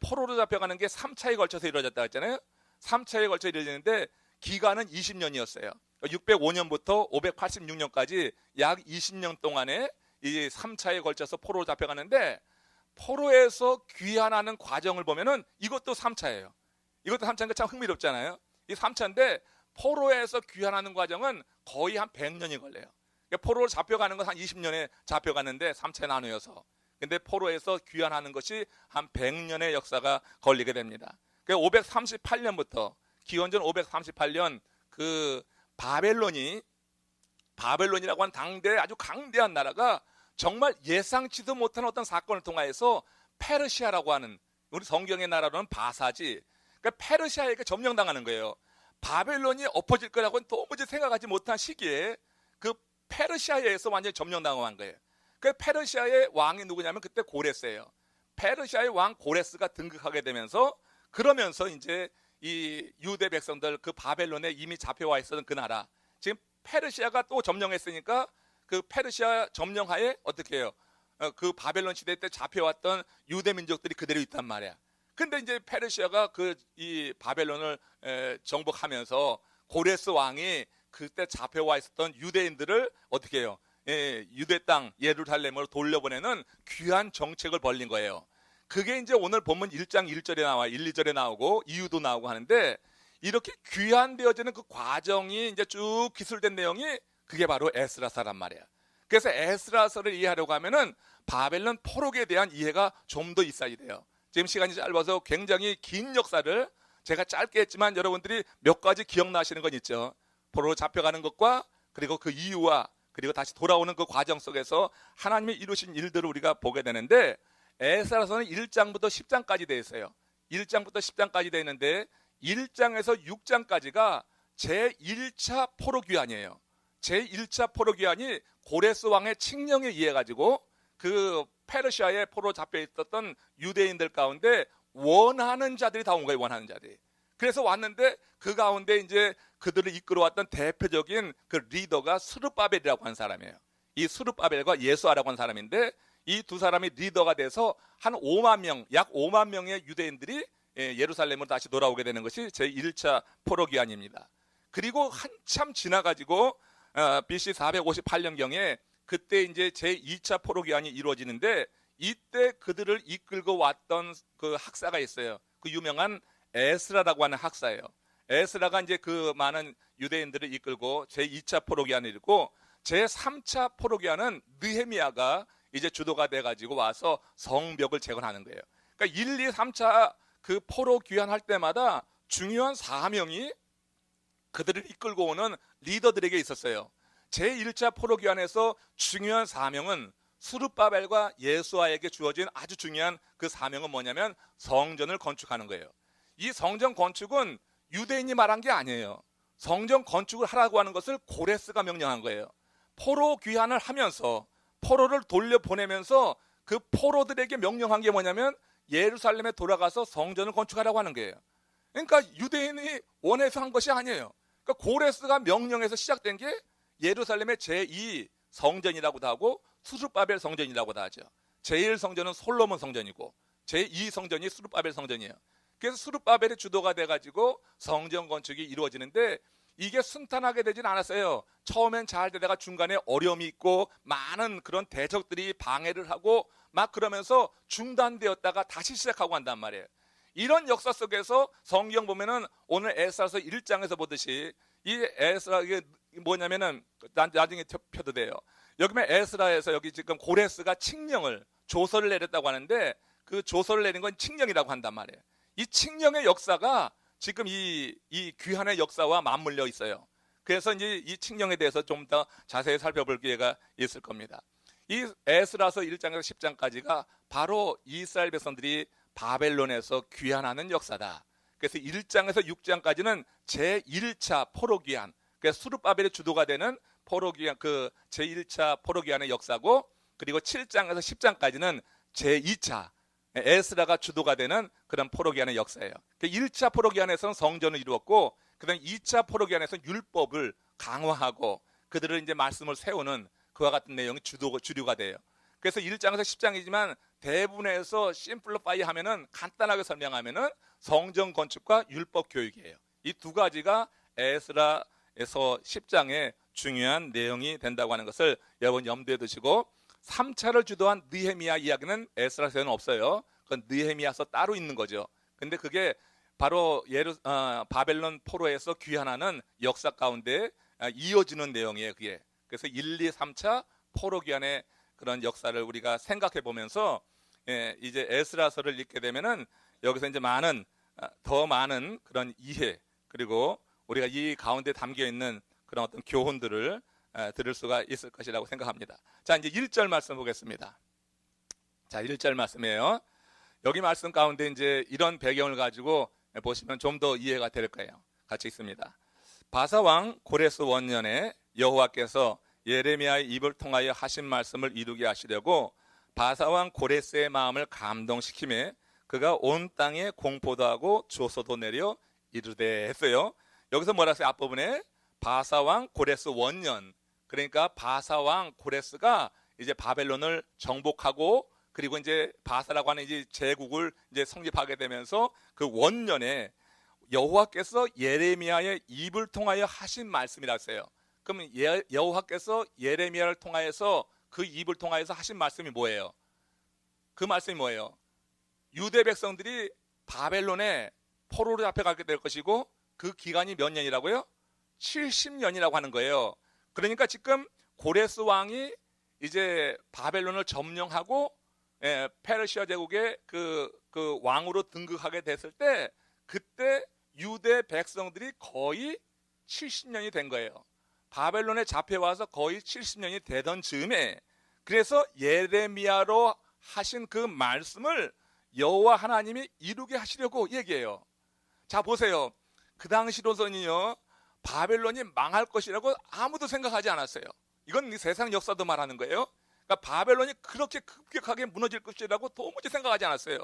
포로로 잡혀가는 게 3차에 걸쳐서 이루어졌다 했잖아요. 3차에 걸쳐 이루어지는데 기간은 20년이었어요. 605년부터 586년까지 약 20년 동안에 이 3차에 걸쳐서 포로로 잡혀가는데, 포로에서 귀환하는 과정을 보면은 이것도 3차예요. 이것도 3차니까 참 흥미롭잖아요. 이 3차인데 포로에서 귀환하는 과정은 거의 한 100년이 걸려요. 그러니까 포로로 잡혀가는 건 한 20년에 잡혀가는데 3차에 나누어서. 근데 포로에서 귀환하는 것이 한 100년의 역사가 걸리게 됩니다. 538년부터 기원전 538년 그 바벨론이라고 하는 당대 아주 강대한 나라가 정말 예상치도 못한 어떤 사건을 통하여서 페르시아라고 하는, 우리 성경의 나라로는 바사지, 그러니까 페르시아에게 점령당하는 거예요. 바벨론이 엎어질 거라고는 도무지 생각하지 못한 시기에 그 페르시아에 의해서 완전히 점령당한 거예요. 그 페르시아의 왕이 누구냐면 그때 고레스예요. 페르시아의 왕 고레스가 등극하게 되면서, 그러면서 이제 이 유대 백성들, 그 바벨론에 이미 잡혀와 있었던 그 나라, 지금 페르시아가 또 점령했으니까 그 페르시아 점령하에 어떻게 해요? 그 바벨론 시대 때 잡혀왔던 유대 민족들이 그대로 있단 말이야. 근데 이제 페르시아가 이 바벨론을 정복하면서 고레스 왕이 그때 잡혀와 있었던 유대인들을 어떻게 해요? 유대 땅 예루살렘으로 돌려보내는 귀한 정책을 벌린 거예요. 그게 이제 오늘 본문 1장 1절에 나와 1, 2절에 나오고 이유도 나오고 하는데, 이렇게 귀환되어지는 그 과정이 이제 쭉 기술된 내용이 그게 바로 에스라서란 말이야. 그래서 에스라서를 이해하려고 하면은 바벨론 포로기에 대한 이해가 좀 더 있어야 돼요. 지금 시간이 짧아서 굉장히 긴 역사를 제가 짧게 했지만 여러분들이 몇 가지 기억나시는 건 있죠. 포로로 잡혀가는 것과 그리고 그 이유와 그리고 다시 돌아오는 그 과정 속에서 하나님이 이루신 일들을 우리가 보게 되는데, 에스라서는 1장부터 10장까지 되어 있어요. 1장부터 10장까지 되어 있는데 1장에서 6장까지가 제1차 포로귀환이에요. 제1차 포로귀환이 고레스 왕의 칙령에 의해 가지고 그 페르시아에 포로 잡혀 있었던 유대인들 가운데 원하는 자들이 다 온 거예요. 원하는 자들이. 그래서 왔는데 그 가운데 이제 그들을 이끌어왔던 대표적인 그 리더가 스룹바벨이라고 하는 사람이에요. 이 스룹바벨과 예수아라고 하는 사람인데, 이 두 사람이 리더가 돼서 한 5만 명, 약 5만 명의 유대인들이 예루살렘으로 다시 돌아오게 되는 것이 제1차 포로기환입니다. 그리고 한참 지나가지고 BC 458년경에 그때 이제 제2차 포로기환이 이루어지는데, 이때 그들을 이끌고 왔던 그 학사가 있어요. 그 유명한 에스라라고 하는 학사예요. 에스라가 이제 그 많은 유대인들을 이끌고 제2차 포로기환을 이루고, 제3차 포로기환은 느헤미야가 이제 주도가 돼가지고 와서 성벽을 재건하는 거예요. 그러니까 1, 2, 3차 그 포로 귀환할 때마다 중요한 사명이 그들을 이끌고 오는 리더들에게 있었어요. 제1차 포로 귀환에서 중요한 사명은 스룹바벨과 예수아에게 주어진 아주 중요한 그 사명은 뭐냐면 성전을 건축하는 거예요. 이 성전 건축은 유대인이 말한 게 아니에요. 성전 건축을 하라고 하는 것을 고레스가 명령한 거예요. 포로 귀환을 하면서 포로를 돌려보내면서 그 포로들에게 명령한 게 뭐냐면 예루살렘에 돌아가서 성전을 건축하라고 하는 거예요. 그러니까 유대인이 원해서 한 것이 아니에요. 그러니까 고레스가 명령해서 시작된 게 예루살렘의 제2 성전이라고도 하고 스룹바벨 성전이라고도 하죠. 제1 성전은 솔로몬 성전이고 제2 성전이 스룹바벨 성전이에요. 그래서 스룹바벨이 주도가 돼가지고 성전 건축이 이루어지는데, 이게 순탄하게 되진 않았어요. 처음엔 잘 되다가 중간에 어려움이 있고 많은 그런 대적들이 방해를 하고 막 그러면서 중단되었다가 다시 시작하고 한단 말이에요. 이런 역사 속에서 성경 보면은 오늘 에스라서 1장에서 보듯이 이 에스라, 이게 뭐냐면은 나중에 펴도 돼요. 여기 보면 에스라에서 여기 지금 고레스가 칙령을, 조서를 내렸다고 하는데 그 조서를 내린 건 칙령이라고 한단 말이에요. 이 칙령의 역사가 지금 이 귀환의 역사와 맞물려 있어요. 그래서 이제 이 칙령에 대해서 좀 더 자세히 살펴볼 기회가 있을 겁니다. 이 에스라서 1장에서 10장까지가 바로 이스라엘 백성들이 바벨론에서 귀환하는 역사다. 그래서 1장에서 6장까지는 제1차 포로 귀환, 그래서 수르바벨의 주도가 되는 포로 귀환, 그 제1차 포로 귀환의 역사고, 그리고 7장에서 10장까지는 제2차 에스라가 주도가 되는 그런 포로 귀환의 역사예요. 1차 포로 귀환에서는 성전을 이루었고, 그다음 2차 포로 귀환에서는 율법을 강화하고 그들을 이제 말씀을 세우는 그와 같은 내용이 주류가 돼요. 그래서 1장에서 10장이지만 대부분에서 심플리파이 하면은, 간단하게 설명하면은 성전 건축과 율법 교육이에요. 이 두 가지가 에스라에서 10장의 중요한 내용이 된다고 하는 것을 여러분 염두에 두시고, 3차를 주도한 느헤미야 이야기는 에스라서에는 없어요. 그건 느헤미야서 따로 있는 거죠. 근데 그게 바로 바벨론 포로에서 귀환하는 역사 가운데 이어지는 내용이에요. 그게. 그래서 1, 2, 3차 포로 귀환의 그런 역사를 우리가 생각해 보면서 이제 에스라서를 읽게 되면은 여기서 이제 더 많은 그런 이해, 그리고 우리가 이 가운데 담겨 있는 그런 어떤 교훈들을 들을 수가 있을 것이라고 생각합니다. 자, 이제 1절 말씀 보겠습니다. 자, 1절 말씀이에요. 여기 말씀 가운데 이제 이런 배경을 가지고 보시면 좀 더 이해가 될 거예요. 같이 있습니다. 바사왕 고레스 원년에 여호와께서 예레미야의 입을 통하여 하신 말씀을 이루게 하시려고 바사왕 고레스의 마음을 감동시키며 그가 온 땅에 공포도 하고 조서도 내려 이르되 했어요. 여기서 뭐라 했어요? 앞부분에 바사왕 고레스 원년, 그러니까 바사왕 고레스가 이제 바벨론을 정복하고, 그리고 이제 바사라고 하는 이제 제국을 이제 성립하게 되면서 그 원년에 여호와께서 예레미야의 입을 통하여 하신 말씀이라 했어요. 그럼 여호와께서 예레미야를 통하여서, 그 입을 통하여서 하신 말씀이 뭐예요? 그 말씀이 뭐예요? 유대 백성들이 바벨론에 포로로 잡혀가게 될 것이고, 그 기간이 몇 년이라고요? 70년이라고 하는 거예요. 그러니까 지금 고레스 왕이 이제 바벨론을 점령하고 페르시아 제국의 그 왕으로 등극하게 됐을 때, 그때 유대 백성들이 거의 70년이 된 거예요. 바벨론에 잡혀와서 거의 70년이 되던 즈음에, 그래서 예레미야로 하신 그 말씀을 여호와 하나님이 이루게 하시려고 얘기해요. 자, 보세요. 그 당시로서는요, 바벨론이 망할 것이라고 아무도 생각하지 않았어요. 이건 세상 역사도 말하는 거예요. 그러니까 바벨론이 그렇게 급격하게 무너질 것이라고 도무지 생각하지 않았어요.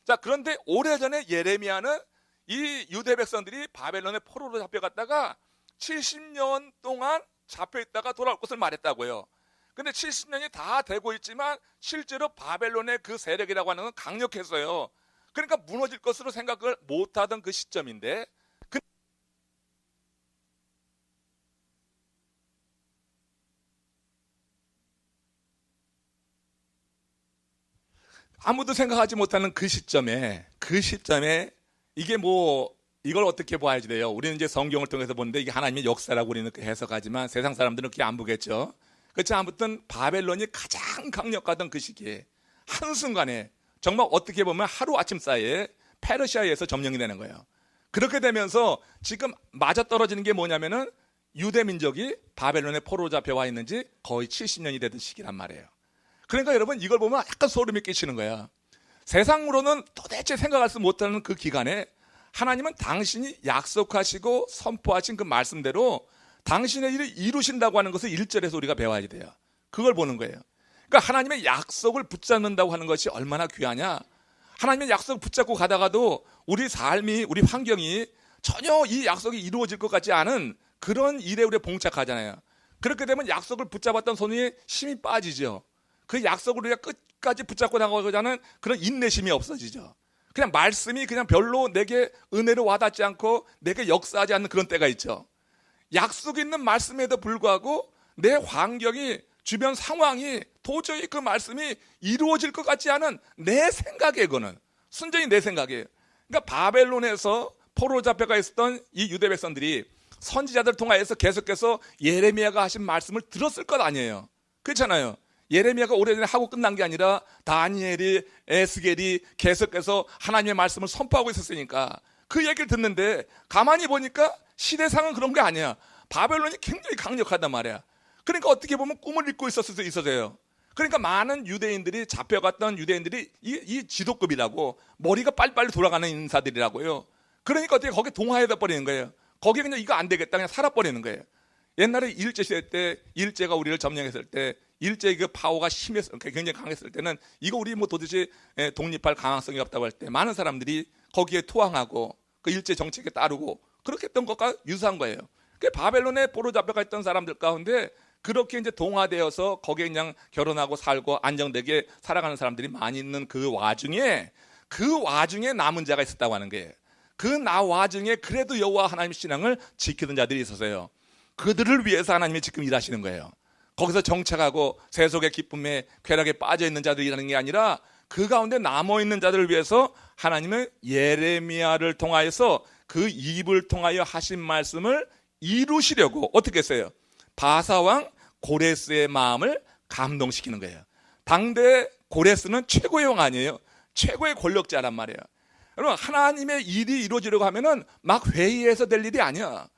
자, 그런데 오래전에 예레미야는 이 유대 백성들이 바벨론의 포로로 잡혀갔다가 70년 동안 잡혀있다가 돌아올 것을 말했다고요. 근데 70년이 다 되고 있지만 실제로 바벨론의 그 세력이라고 하는 건 강력했어요. 그러니까 무너질 것으로 생각을 못하던 그 시점인데, 아무도 생각하지 못하는 그 시점에 이게 이걸 어떻게 봐야지 돼요? 우리는 이제 성경을 통해서 보는데 이게 하나님의 역사라고 우리는 해석하지만 세상 사람들은 그렇게 안 보겠죠. 그렇지, 아무튼 바벨론이 가장 강력하던 그 시기에 한순간에 정말 어떻게 보면 하루아침 사이에 페르시아에서 점령이 되는 거예요. 그렇게 되면서 지금 맞아떨어지는 게 뭐냐면은 유대 민족이 바벨론에 포로로 잡혀와 있는지 거의 70년이 되던 시기란 말이에요. 그러니까 여러분, 이걸 보면 약간 소름이 끼치는 거야. 세상으로는 도대체 생각할 수 못하는 그 기간에 하나님은 당신이 약속하시고 선포하신 그 말씀대로 당신의 일을 이루신다고 하는 것을 1절에서 우리가 배워야 돼요. 그걸 보는 거예요. 그러니까 하나님의 약속을 붙잡는다고 하는 것이 얼마나 귀하냐. 하나님의 약속을 붙잡고 가다가도 우리 삶이, 우리 환경이 전혀 이 약속이 이루어질 것 같지 않은 그런 일에 우리가 봉착하잖아요. 그렇게 되면 약속을 붙잡았던 손이 힘이 빠지죠. 그 약속을 우리가 끝까지 붙잡고 나가고자 하는 그런 인내심이 없어지죠. 그냥 말씀이 그냥 별로 내게 은혜로 와닿지 않고 내게 역사하지 않는 그런 때가 있죠. 약속이 있는 말씀에도 불구하고 내 환경이, 주변 상황이 도저히 그 말씀이 이루어질 것 같지 않은 내 생각이에요. 그거는 순전히 내 생각이에요. 그러니까 바벨론에서 포로로 잡혀가 있었던 이 유대 백성들이 선지자들 통하여서 계속해서 예레미야가 하신 말씀을 들었을 것 아니에요. 그렇잖아요. 예레미야가 오래전에 하고 끝난 게 아니라 다니엘이, 에스겔이 계속해서 하나님의 말씀을 선포하고 있었으니까, 그 얘기를 듣는데 가만히 보니까 시대상은 그런 게 아니야. 바벨론이 굉장히 강력하단 말이야. 그러니까 어떻게 보면 꿈을 잊고 있었을 수 있어서요. 그러니까 많은 유대인들이 잡혀갔던 유대인들이 이 지도급이라고, 머리가 빨리빨리 돌아가는 인사들이라고요. 그러니까 어떻게 거기에 동화해다 버리는 거예요. 거기에 그냥 이거 안 되겠다 그냥 살아버리는 거예요. 옛날에 일제시대 때 일제가 우리를 점령했을 때, 일제의 그 파워가 굉장히 강했을 때는 이거 우리 뭐 도대체 독립할 가능성이 없다고 할 때 많은 사람들이 거기에 투항하고 그 일제 정책에 따르고 그렇게 했던 것과 유사한 거예요. 그 바벨론에 포로 잡혀가 있던 사람들 가운데 그렇게 이제 동화되어서 거기에 그냥 결혼하고 살고 안정되게 살아가는 사람들이 많이 있는 그 와중에 남은 자가 있었다고 하는 거예요. 그 와중에 그래도 여호와 하나님 신앙을 지키던 자들이 있어서요. 그들을 위해서 하나님이 지금 일하시는 거예요. 거기서 정착하고 세속의 기쁨에 쾌락에 빠져 있는 자들이라는 게 아니라 그 가운데 남아 있는 자들을 위해서 하나님은 예레미야를 통하여서 그 입을 통하여 하신 말씀을 이루시려고 어떻게 했어요? 바사왕 고레스의 마음을 감동시키는 거예요. 당대 고레스는 최고의 왕 아니에요. 최고의 권력자란 말이에요. 여러분, 하나님의 일이 이루어지려고 하면은 막 회의해서 될 일이 아니야.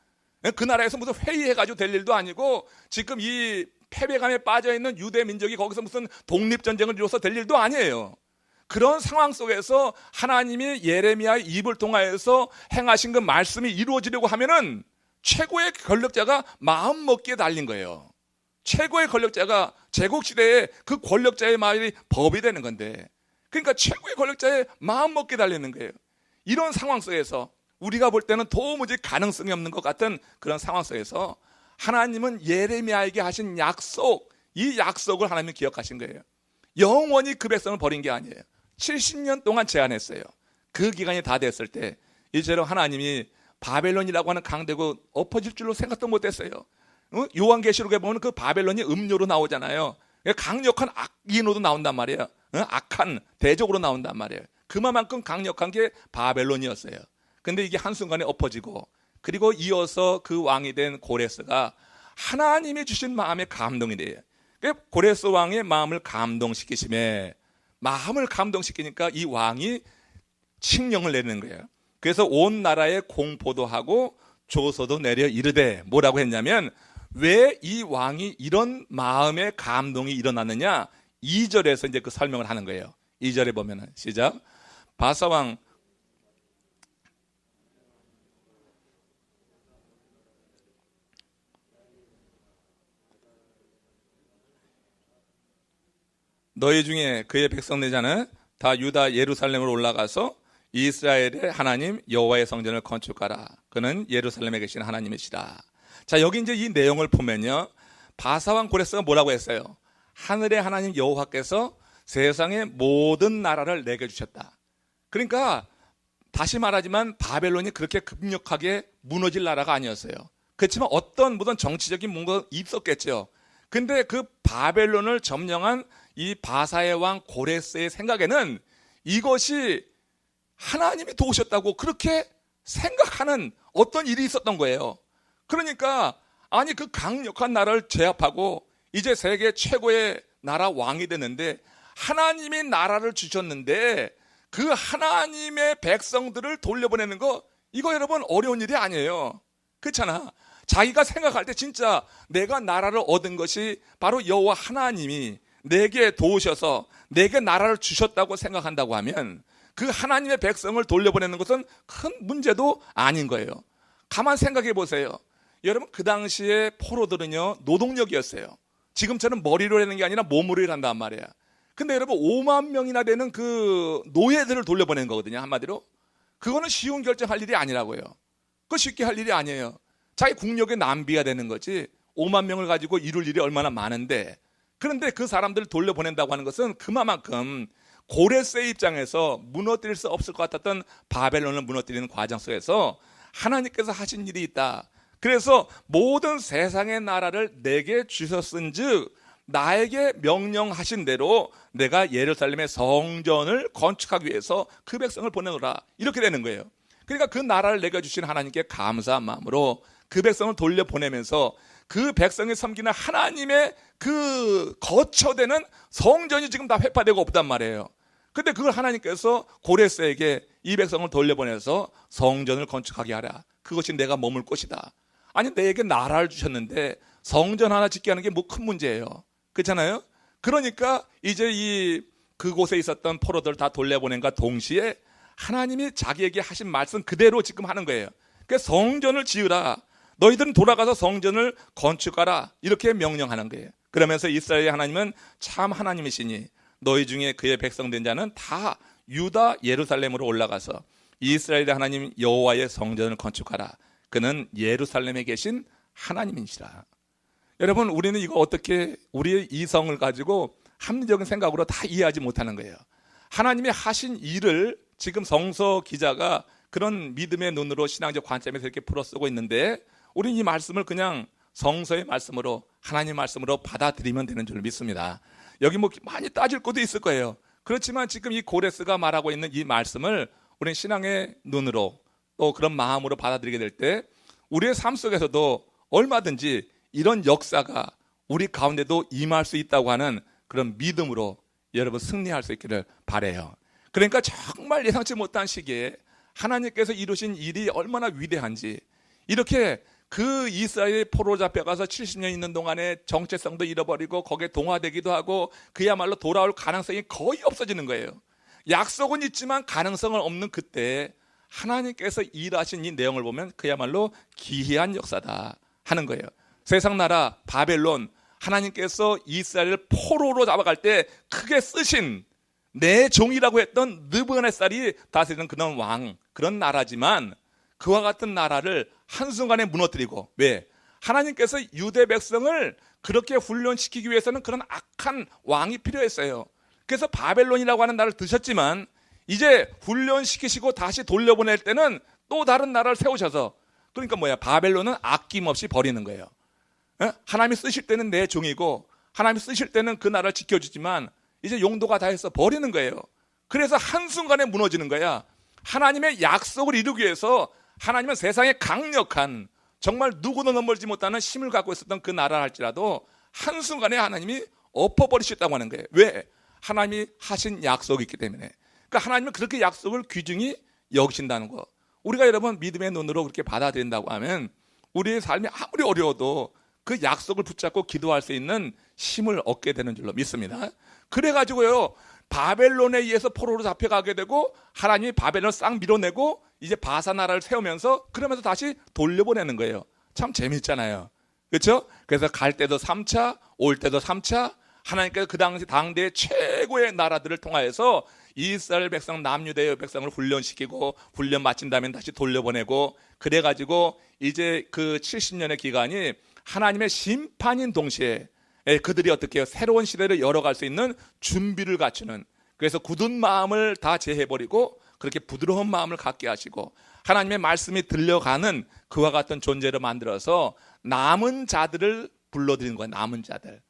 그 나라에서 무슨 회의해가지고 될 일도 아니고, 지금 이 패배감에 빠져있는 유대 민족이 거기서 무슨 독립전쟁을 이뤄서 될 일도 아니에요. 그런 상황 속에서 하나님이 예레미야의 입을 통하여서 행하신 그 말씀이 이루어지려고 하면은 최고의 권력자가 마음 먹기에 달린 거예요. 최고의 권력자가 제국시대에 그 권력자의 말이 법이 되는 건데, 그러니까 최고의 권력자의 마음 먹기에 달리는 거예요. 이런 상황 속에서 우리가 볼 때는 도무지 가능성이 없는 것 같은 그런 상황 속에서 하나님은 예레미야에게 하신 약속, 이 약속을 하나님이 기억하신 거예요. 영원히 그 백성을 버린 게 아니에요. 70년 동안 제한했어요. 그 기간이 다 됐을 때 이제로 하나님이 바벨론이라고 하는 강대국 엎어질 줄로 생각도 못했어요. 요한계시록에 보면 그 바벨론이 음료로 나오잖아요. 강력한 악인으로도 나온단 말이에요. 악한 대적으로 나온단 말이에요. 그만큼 강력한 게 바벨론이었어요. 근데 이게 한순간에 엎어지고, 그리고 이어서 그 왕이 된 고레스가 하나님이 주신 마음의 감동이 돼요. 고레스 왕의 마음을 감동시키심에, 마음을 감동시키니까 이 왕이 칙령을 내리는 거예요. 그래서 온 나라에 공포도 하고 조서도 내려 이르되, 뭐라고 했냐면, 왜 이 왕이 이런 마음의 감동이 일어났느냐, 2절에서 이제 그 설명을 하는 거예요. 2절에 보면은 시작. 바사왕 너희 중에 그의 백성 내 자는 다 유다 예루살렘으로 올라가서 이스라엘의 하나님 여호와의 성전을 건축하라. 그는 예루살렘에 계신 하나님이시라. 자, 여기 이제 이 내용을 보면요, 바사왕 고레스가 뭐라고 했어요? 하늘의 하나님 여호와께서 세상의 모든 나라를 내게 주셨다. 그러니까 다시 말하지만 바벨론이 그렇게 급력하게 무너질 나라가 아니었어요. 그렇지만 어떤 무슨 정치적인 뭔가 있었겠죠. 근데 그 바벨론을 점령한 이 바사의 왕 고레스의 생각에는 이것이 하나님이 도우셨다고 그렇게 생각하는 어떤 일이 있었던 거예요. 그러니까 아니, 그 강력한 나라를 제압하고 이제 세계 최고의 나라 왕이 됐는데, 하나님이 나라를 주셨는데 그 하나님의 백성들을 돌려보내는 거, 이거 여러분 어려운 일이 아니에요. 그렇잖아. 자기가 생각할 때 진짜 내가 나라를 얻은 것이 바로 여호와 하나님이 내게 도우셔서 내게 나라를 주셨다고 생각한다고 하면 그 하나님의 백성을 돌려보내는 것은 큰 문제도 아닌 거예요. 가만 생각해 보세요. 여러분, 그 당시에 포로들은요, 노동력이었어요. 지금처럼 머리로 하는 게 아니라 몸으로 일한단 말이야. 근데 여러분, 5만 명이나 되는 그 노예들을 돌려보내는 거거든요. 한마디로 그거는 쉬운 결정할 일이 아니라고요. 그거 쉽게 할 일이 아니에요. 자기 국력의 낭비가 되는 거지. 5만 명을 가지고 이룰 일이 얼마나 많은데, 그런데 그 사람들을 돌려보낸다고 하는 것은 그만큼 고레스의 입장에서 무너뜨릴 수 없을 것 같았던 바벨론을 무너뜨리는 과정 속에서 하나님께서 하신 일이 있다. 그래서 모든 세상의 나라를 내게 주셨은즉 나에게 명령하신 대로 내가 예루살렘의 성전을 건축하기 위해서 그 백성을 보내노라. 이렇게 되는 거예요. 그러니까 그 나라를 내게 주신 하나님께 감사한 마음으로 그 백성을 돌려보내면서 그 백성이 섬기는 하나님의 그 거처되는 성전이 지금 다 회파되고 없단 말이에요. 근데 그걸 하나님께서 고레스에게 이 백성을 돌려보내서 성전을 건축하게 하라. 그것이 내가 머물 곳이다. 아니, 내게 나라를 주셨는데 성전 하나 짓게 하는 게 뭐 큰 문제예요. 그렇잖아요? 그러니까 이제 그곳에 있었던 포로들 다 돌려보낸과 동시에 하나님이 자기에게 하신 말씀 그대로 지금 하는 거예요. 그러니까 성전을 지으라. 너희들은 돌아가서 성전을 건축하라. 이렇게 명령하는 거예요. 그러면서 이스라엘의 하나님은 참 하나님이시니 너희 중에 그의 백성된 자는 다 유다 예루살렘으로 올라가서 이스라엘의 하나님 여호와의 성전을 건축하라. 그는 예루살렘에 계신 하나님이시라. 여러분, 우리는 이거 어떻게 우리의 이성을 가지고 합리적인 생각으로 다 이해하지 못하는 거예요. 하나님이 하신 일을 지금 성서 기자가 그런 믿음의 눈으로 신앙적 관점에서 이렇게 풀어 쓰고 있는데, 우리는 이 말씀을 그냥 성서의 말씀으로, 하나님의 말씀으로 받아들이면 되는 줄 믿습니다. 여기 뭐 많이 따질 것도 있을 거예요. 그렇지만 지금 이 고레스가 말하고 있는 이 말씀을 우리는 신앙의 눈으로 또 그런 마음으로 받아들이게 될 때 우리의 삶 속에서도 얼마든지 이런 역사가 우리 가운데도 임할 수 있다고 하는 그런 믿음으로 여러분 승리할 수 있기를 바라요. 그러니까 정말 예상치 못한 시기에 하나님께서 이루신 일이 얼마나 위대한지, 이렇게 그 이스라엘이 포로로 잡혀가서 70년 있는 동안에 정체성도 잃어버리고 거기에 동화되기도 하고 그야말로 돌아올 가능성이 거의 없어지는 거예요. 약속은 있지만 가능성은 없는 그때 하나님께서 일하신 이 내용을 보면 그야말로 기이한 역사다 하는 거예요. 세상 나라 바벨론, 하나님께서 이스라엘을 포로로 잡아갈 때 크게 쓰신 내 종이라고 했던 느부갓네살이 다스리는 그런 왕, 그런 나라지만 그와 같은 나라를 한순간에 무너뜨리고, 왜? 하나님께서 유대 백성을 그렇게 훈련시키기 위해서는 그런 악한 왕이 필요했어요. 그래서 바벨론이라고 하는 나라를 드셨지만 이제 훈련시키시고 다시 돌려보낼 때는 또 다른 나라를 세우셔서, 그러니까 뭐야? 바벨론은 아낌없이 버리는 거예요. 하나님이 쓰실 때는 내 종이고 하나님이 쓰실 때는 그 나라를 지켜주지만 이제 용도가 다 해서 버리는 거예요. 그래서 한순간에 무너지는 거야. 하나님의 약속을 이루기 위해서 하나님은 세상에 강력한, 정말 누구도 넘어지지 못하는 힘을 갖고 있었던 그 나라를 할지라도 한순간에 하나님이 엎어버리셨다고 하는 거예요. 왜? 하나님이 하신 약속이 있기 때문에. 그러니까 하나님은 그렇게 약속을 귀중히 여기신다는 거. 우리가 여러분 믿음의 눈으로 그렇게 받아들인다고 하면 우리의 삶이 아무리 어려워도 그 약속을 붙잡고 기도할 수 있는 힘을 얻게 되는 줄로 믿습니다. 그래가지고요, 바벨론에 의해서 포로로 잡혀가게 되고 하나님이 바벨론을 싹 밀어내고 이제 바사 나라를 세우면서 그러면서 다시 돌려보내는 거예요. 참 재밌잖아요. 그렇죠? 그래서 갈 때도 3차, 올 때도 3차, 하나님께서 그 당시 당대의 최고의 나라들을 통하여서 이스라엘 백성, 남유다의 백성을 훈련시키고 훈련 마친 다음에 다시 돌려보내고, 그래가지고 이제 그 70년의 기간이 하나님의 심판인 동시에 그들이 어떻게 해요? 새로운 시대를 열어갈 수 있는 준비를 갖추는, 그래서 굳은 마음을 다 제해버리고 그렇게 부드러운 마음을 갖게 하시고 하나님의 말씀이 들려가는 그와 같은 존재를 만들어서 남은 자들을 불러들이는 거예요. 남은 자들,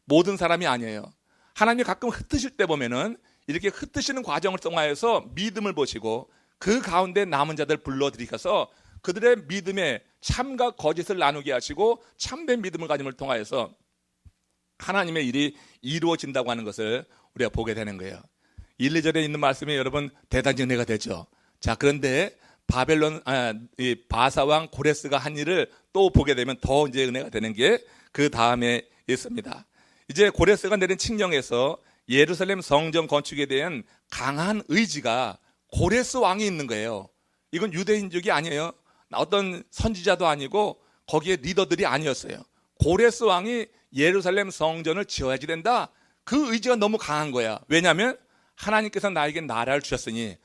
모든 사람이 아니에요. 하나님이 가끔 흩으실 때 보면은 이렇게 흩으시는 과정을 통하여서 믿음을 보시고 그 가운데 남은 자들 불러들이셔서 그들의 믿음에 참과 거짓을 나누게 하시고 참된 믿음을 가짐을 통하여서 하나님의 일이 이루어진다고 하는 것을 우리가 보게 되는 거예요. 1, 2절에 있는 말씀이 여러분 대단히 은혜가 되죠. 자, 그런데 이 바사왕 고레스가 한 일을 또 보게 되면 더 이제 은혜가 되는 게 그 다음에 있습니다. 이제 고레스가 내린 칙령에서 예루살렘 성전 건축에 대한 강한 의지가 고레스 왕이 있는 거예요. 이건 유대인족이 아니에요. 어떤 선지자도 아니고 거기에 리더들이 아니었어요. 고레스 왕이 예루살렘 성전을 지어야지 된다. 그 의지가 너무 강한 거야. 왜냐하면 하나님께서 나에게 나라를 주셨으니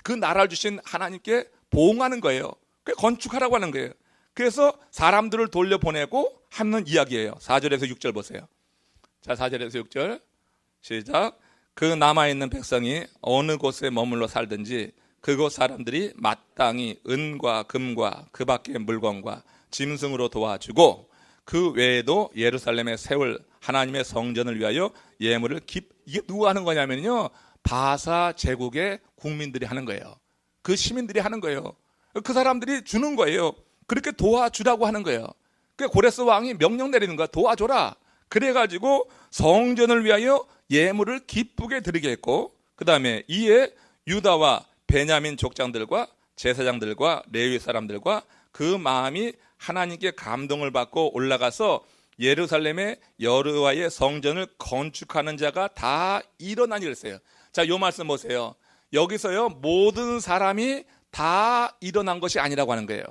그 나라를 주신 하나님께 보응하는 거예요. 그 건축하라고 하는 거예요. 그래서 사람들을 돌려보내고 하는 이야기예요. 4절에서 6절 보세요. 자, 4절에서 6절 시작. 그 남아있는 백성이 어느 곳에 머물러 살든지 그곳 사람들이 마땅히 은과 금과 그 밖의 물건과 짐승으로 도와주고 그 외에도 예루살렘에 세울 하나님의 성전을 위하여 예물을 이게 누가 하는 거냐면요, 바사 제국의 국민들이 하는 거예요. 그 시민들이 하는 거예요. 그 사람들이 주는 거예요. 그렇게 도와주라고 하는 거예요. 그 고레스 왕이 명령 내리는 거야. 도와줘라. 그래가지고 성전을 위하여 예물을 기쁘게 드리게 했고, 그 다음에 이에 유다와 베냐민 족장들과 제사장들과 레위 사람들과 그 마음이 하나님께 감동을 받고 올라가서 예루살렘의 여호와의 성전을 건축하는 자가 다 일어나니 그랬어요. 자, 요 말씀 보세요. 여기서요, 모든 사람이 다 일어난 것이 아니라고 하는 거예요.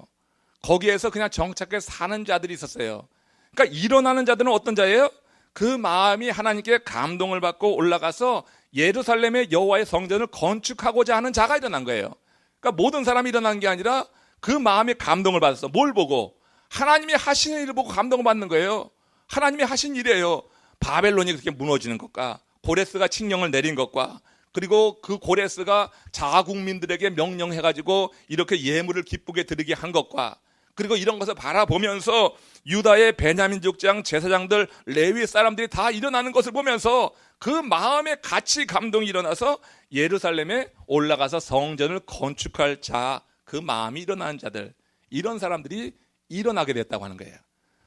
거기에서 그냥 정착해 사는 자들이 있었어요. 그러니까 일어나는 자들은 어떤 자예요? 그 마음이 하나님께 감동을 받고 올라가서 예루살렘의 여호와의 성전을 건축하고자 하는 자가 일어난 거예요. 그러니까 모든 사람이 일어난 게 아니라 그 마음이 감동을 받았어. 뭘 보고? 하나님이 하신 일을 보고 감동을 받는 거예요. 하나님이 하신 일이에요. 바벨론이 그렇게 무너지는 것과 고레스가 칙령을 내린 것과 그리고 그 고레스가 자국민들에게 명령해가지고 이렇게 예물을 기쁘게 드리게 한 것과 그리고 이런 것을 바라보면서 유다의 베냐민 족장, 제사장들, 레위 사람들이 다 일어나는 것을 보면서 그 마음에 같이 감동이 일어나서 예루살렘에 올라가서 성전을 건축할 자, 그 마음이 일어나는 자들, 이런 사람들이 일어나게 됐다고 하는 거예요.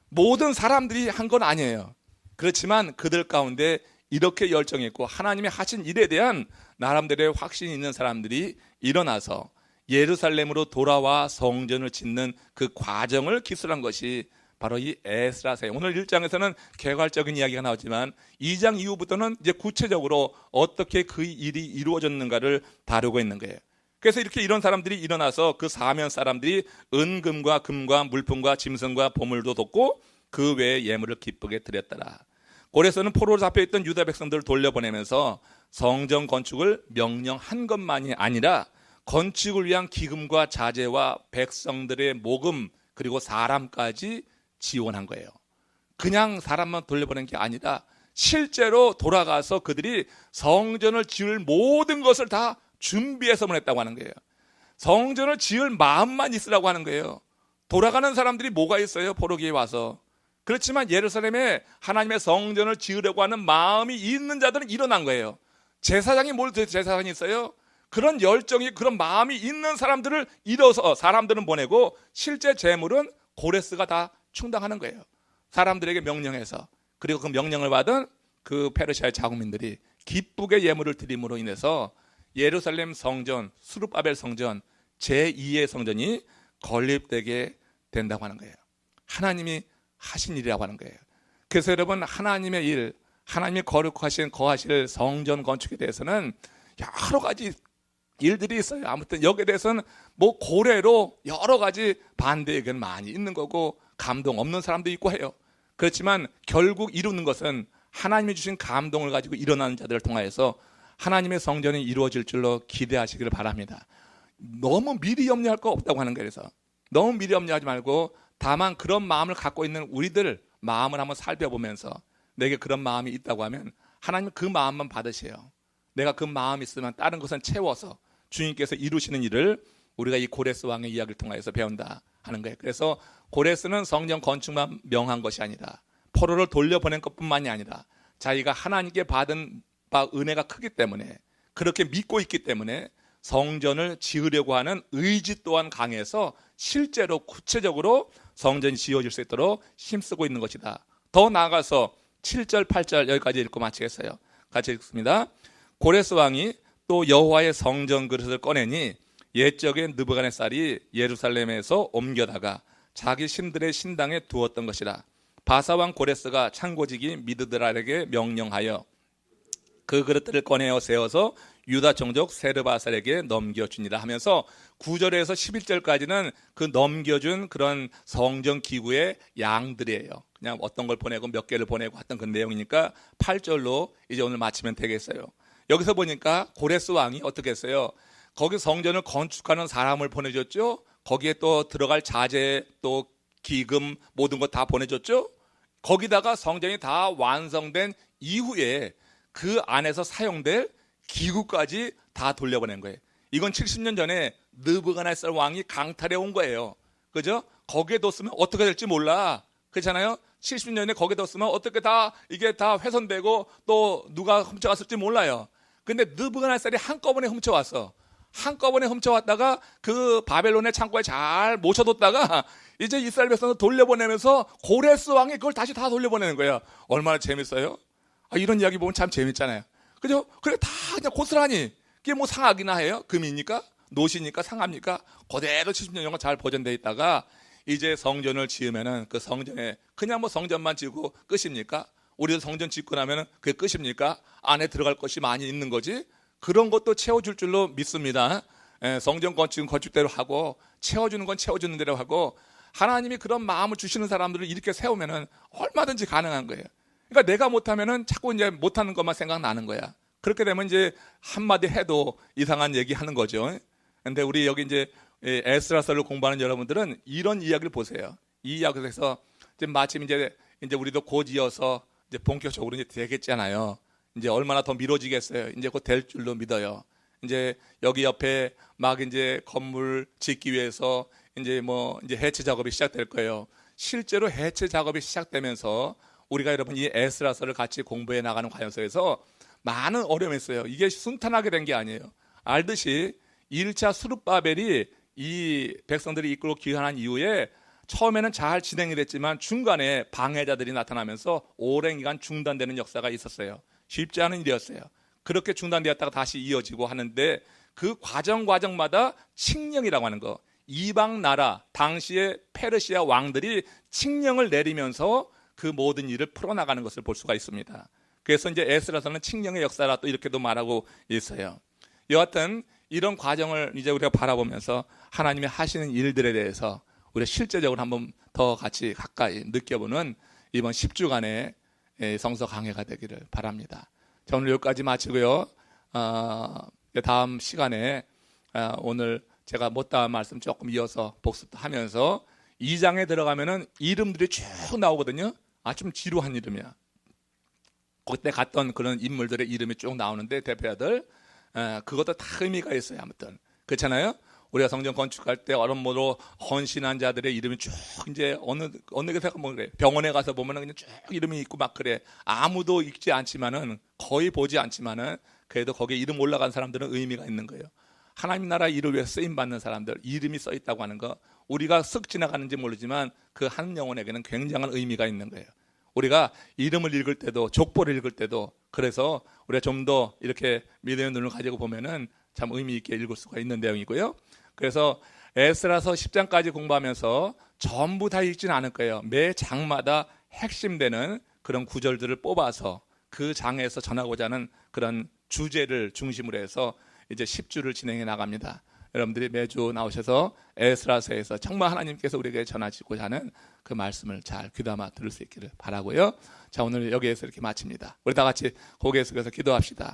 모든 사람들이 한 건 아니에요. 그렇지만 그들 가운데 이렇게 열정이 있고 하나님이 하신 일에 대한 나름대로의 확신이 있는 사람들이 일어나서 예루살렘으로 돌아와 성전을 짓는 그 과정을 기술한 것이 바로 이 에스라서예요. 오늘 1장에서는 개괄적인 이야기가 나오지만 2장 이후부터는 이제 구체적으로 어떻게 그 일이 이루어졌는가를 다루고 있는 거예요. 그래서 이렇게 이런 사람들이 일어나서 그 사면 사람들이 은금과 금과 물품과 짐승과 보물도 돕고 그 외의 예물을 기쁘게 드렸더라. 고레스는 포로로 잡혀있던 유다 백성들을 돌려보내면서 성전 건축을 명령한 것만이 아니라 건축을 위한 기금과 자재와 백성들의 모금 그리고 사람까지 지원한 거예요. 그냥 사람만 돌려보낸 게 아니라 실제로 돌아가서 그들이 성전을 지을 모든 것을 다 준비해서 보냈다고 하는 거예요. 성전을 지을 마음만 있으라고 하는 거예요. 돌아가는 사람들이 뭐가 있어요? 포로기에 와서. 그렇지만 예루살렘에 하나님의 성전을 지으려고 하는 마음이 있는 자들은 일어난 거예요. 제사장이 뭘 제사장이 있어요? 그런 열정이, 그런 마음이 있는 사람들을 일어서 사람들은 보내고 실제 재물은 고레스가 다 충당하는 거예요. 사람들에게 명령해서. 그리고 그 명령을 받은 그 페르시아의 자국민들이 기쁘게 예물을 드림으로 인해서 예루살렘 성전, 스룹바벨 성전, 제2의 성전이 건립되게 된다고 하는 거예요. 하나님이 하신 일이라고 하는 거예요. 그래서 여러분, 하나님의 일, 하나님이 거하실 성전 건축에 대해서는 여러 가지 일들이 있어요. 아무튼 여기에 대해서는 뭐 고래로 여러 가지 반대 의견 많이 있는 거고 감동 없는 사람도 있고 해요. 그렇지만 결국 이루는 것은 하나님이 주신 감동을 가지고 일어나는 자들을 통하여서 하나님의 성전이 이루어질 줄로 기대하시기를 바랍니다. 너무 미리 염려할 거 없다고 하는 거예요. 그래서 너무 미리 염려하지 말고 다만 그런 마음을 갖고 있는 우리들 마음을 한번 살펴보면서 내게 그런 마음이 있다고 하면 하나님은 그 마음만 받으세요. 내가 그 마음이 있으면 다른 것은 채워서 주님께서 이루시는 일을 우리가 이 고레스 왕의 이야기를 통해서 배운다 하는 거예요. 그래서 고레스는 성전 건축만 명한 것이 아니라 포로를 돌려보낸 것뿐만이 아니라 자기가 하나님께 받은 바 은혜가 크기 때문에 그렇게 믿고 있기 때문에 성전을 지으려고 하는 의지 또한 강해서 실제로 구체적으로 성전이 지어질 수 있도록 힘쓰고 있는 것이다. 더 나아가서 7절 8절 여기까지 읽고 마치겠어요. 같이 읽습니다. 고레스 왕이 또 여호와의 성전 그릇을 꺼내니 옛적에 느부갓네살이 예루살렘에서 옮겨다가 자기 신들의 신당에 두었던 것이라. 바사왕 고레스가 창고지기 미드드랄에게 명령하여 그 그릇들을 꺼내어 세워서 유다 종족 세르바살에게 넘겨주니라 하면서 9절에서 11절까지는 그 넘겨준 그런 성전 기구의 양들이에요. 그냥 어떤 걸 보내고 몇 개를 보내고 했던 그 내용이니까 8절로 이제 오늘 마치면 되겠어요. 여기서 보니까 고레스 왕이 어떻게 했어요? 거기 성전을 건축하는 사람을 보내줬죠. 거기에 또 들어갈 자재 또 기금 모든 것 다 보내줬죠. 거기다가 성전이 다 완성된 이후에 그 안에서 사용될 기구까지 다 돌려보낸 거예요. 이건 70년 전에 느부갓네살 왕이 강탈해 온 거예요. 그죠? 거기에 뒀으면 어떻게 될지 몰라. 그렇잖아요? 70년 전에 거기에 뒀으면 어떻게 다 이게 다 훼손되고 또 누가 훔쳐갔을지 몰라요. 근데 느부갓네살이 한꺼번에 훔쳐왔어. 한꺼번에 훔쳐왔다가 그 바벨론의 창고에 잘 모셔뒀다가 이제 이스라엘 백성을 돌려보내면서 고레스 왕이 그걸 다시 다 돌려보내는 거예요. 얼마나 재밌어요? 이런 이야기 보면 참 재밌잖아요. 그죠? 그래 다 그냥 고스란히 그게 뭐 상하기나 해요? 금이니까 노시니까 상합니까? 그대로 70년간 잘 보존돼 있다가 이제 성전을 지으면은 그 성전에 그냥 뭐 성전만 지고 끝입니까? 우리도 성전 짓고 나면은 그게 끝입니까? 안에 들어갈 것이 많이 있는 거지. 그런 것도 채워줄 줄로 믿습니다. 성전 건축은 건축대로 하고 채워주는 건 채워주는 대로 하고 하나님이 그런 마음을 주시는 사람들을 이렇게 세우면은 얼마든지 가능한 거예요. 그러니까 내가 못하면은 자꾸 이제 못하는 것만 생각나는 거야. 그렇게 되면 이제 한마디 해도 이상한 얘기 하는 거죠. 근데 우리 여기 이제 에스라서를 공부하는 여러분들은 이런 이야기를 보세요. 이 이야기에서 이제 마침 이제 우리도 곧 이어서 이제 본격적으로 이제 되겠잖아요. 이제 얼마나 더 미뤄지겠어요. 이제 곧 될 줄로 믿어요. 이제 여기 옆에 막 이제 건물 짓기 위해서 이제 뭐 이제 해체 작업이 시작될 거예요. 실제로 해체 작업이 시작되면서 우리가 여러분 이 에스라서를 같이 공부해 나가는 과정에서 많은 어려움이 있어요. 이게 순탄하게 된 게 아니에요. 알듯이 1차 수룹바벨이 이 백성들이 이끌고 귀환한 이후에 처음에는 잘 진행이 됐지만 중간에 방해자들이 나타나면서 오랜 기간 중단되는 역사가 있었어요. 쉽지 않은 일이었어요. 그렇게 중단되었다가 다시 이어지고 하는데 그 과정마다 칙령이라고 하는 거, 이방 나라 당시의 페르시아 왕들이 칙령을 내리면서 그 모든 일을 풀어나가는 것을 볼 수가 있습니다. 그래서 이제 에스라서는 칙령의 역사라 또 이렇게도 말하고 있어요. 여하튼 이런 과정을 이제 우리가 바라보면서 하나님이 하시는 일들에 대해서 우리가 실제적으로 한번 더 같이 가까이 느껴보는 이번 10주간의 성서 강해가 되기를 바랍니다. 자, 오늘 여기까지 마치고요. 다음 시간에 오늘 제가 못다한 말씀 조금 이어서 복습하면서 2장에 들어가면은 이름들이 쭉 나오거든요. 좀 지루한 이름이야. 그때 갔던 그런 인물들의 이름이 쭉 나오는데 대표자들 그것도 다 의미가 있어요. 아무튼 그렇잖아요. 우리가 성전 건축할 때 얼음모로 헌신한 자들의 이름이 쭉 이제 어느 곳에 뭐 그래. 병원에 가서 보면은 그냥 쭉 이름이 있고 막 그래. 아무도 읽지 않지만은 거의 보지 않지만은 그래도 거기에 이름 올라간 사람들은 의미가 있는 거예요. 하나님 나라 일을 위해서 쓰임 받는 사람들 이름이 써 있다고 하는 거 우리가 쓱 지나가는지 모르지만 그 한 영혼에게는 굉장한 의미가 있는 거예요. 우리가 이름을 읽을 때도 족보를 읽을 때도 그래서 우리가 좀 더 이렇게 믿음의 눈을 가지고 보면은 참 의미 있게 읽을 수가 있는 내용이고요. 그래서 에스라서 10장까지 공부하면서 전부 다 읽지는 않을 거예요. 매 장마다 핵심되는 그런 구절들을 뽑아서 그 장에서 전하고자 하는 그런 주제를 중심으로 해서 이제 10주를 진행해 나갑니다. 여러분들이 매주 나오셔서 에스라서에서 정말 하나님께서 우리에게 전하시고자 하는 그 말씀을 잘 귀담아 들을 수 있기를 바라고요. 자, 오늘 여기에서 이렇게 마칩니다. 우리 다 같이 고개 숙여서 기도합시다.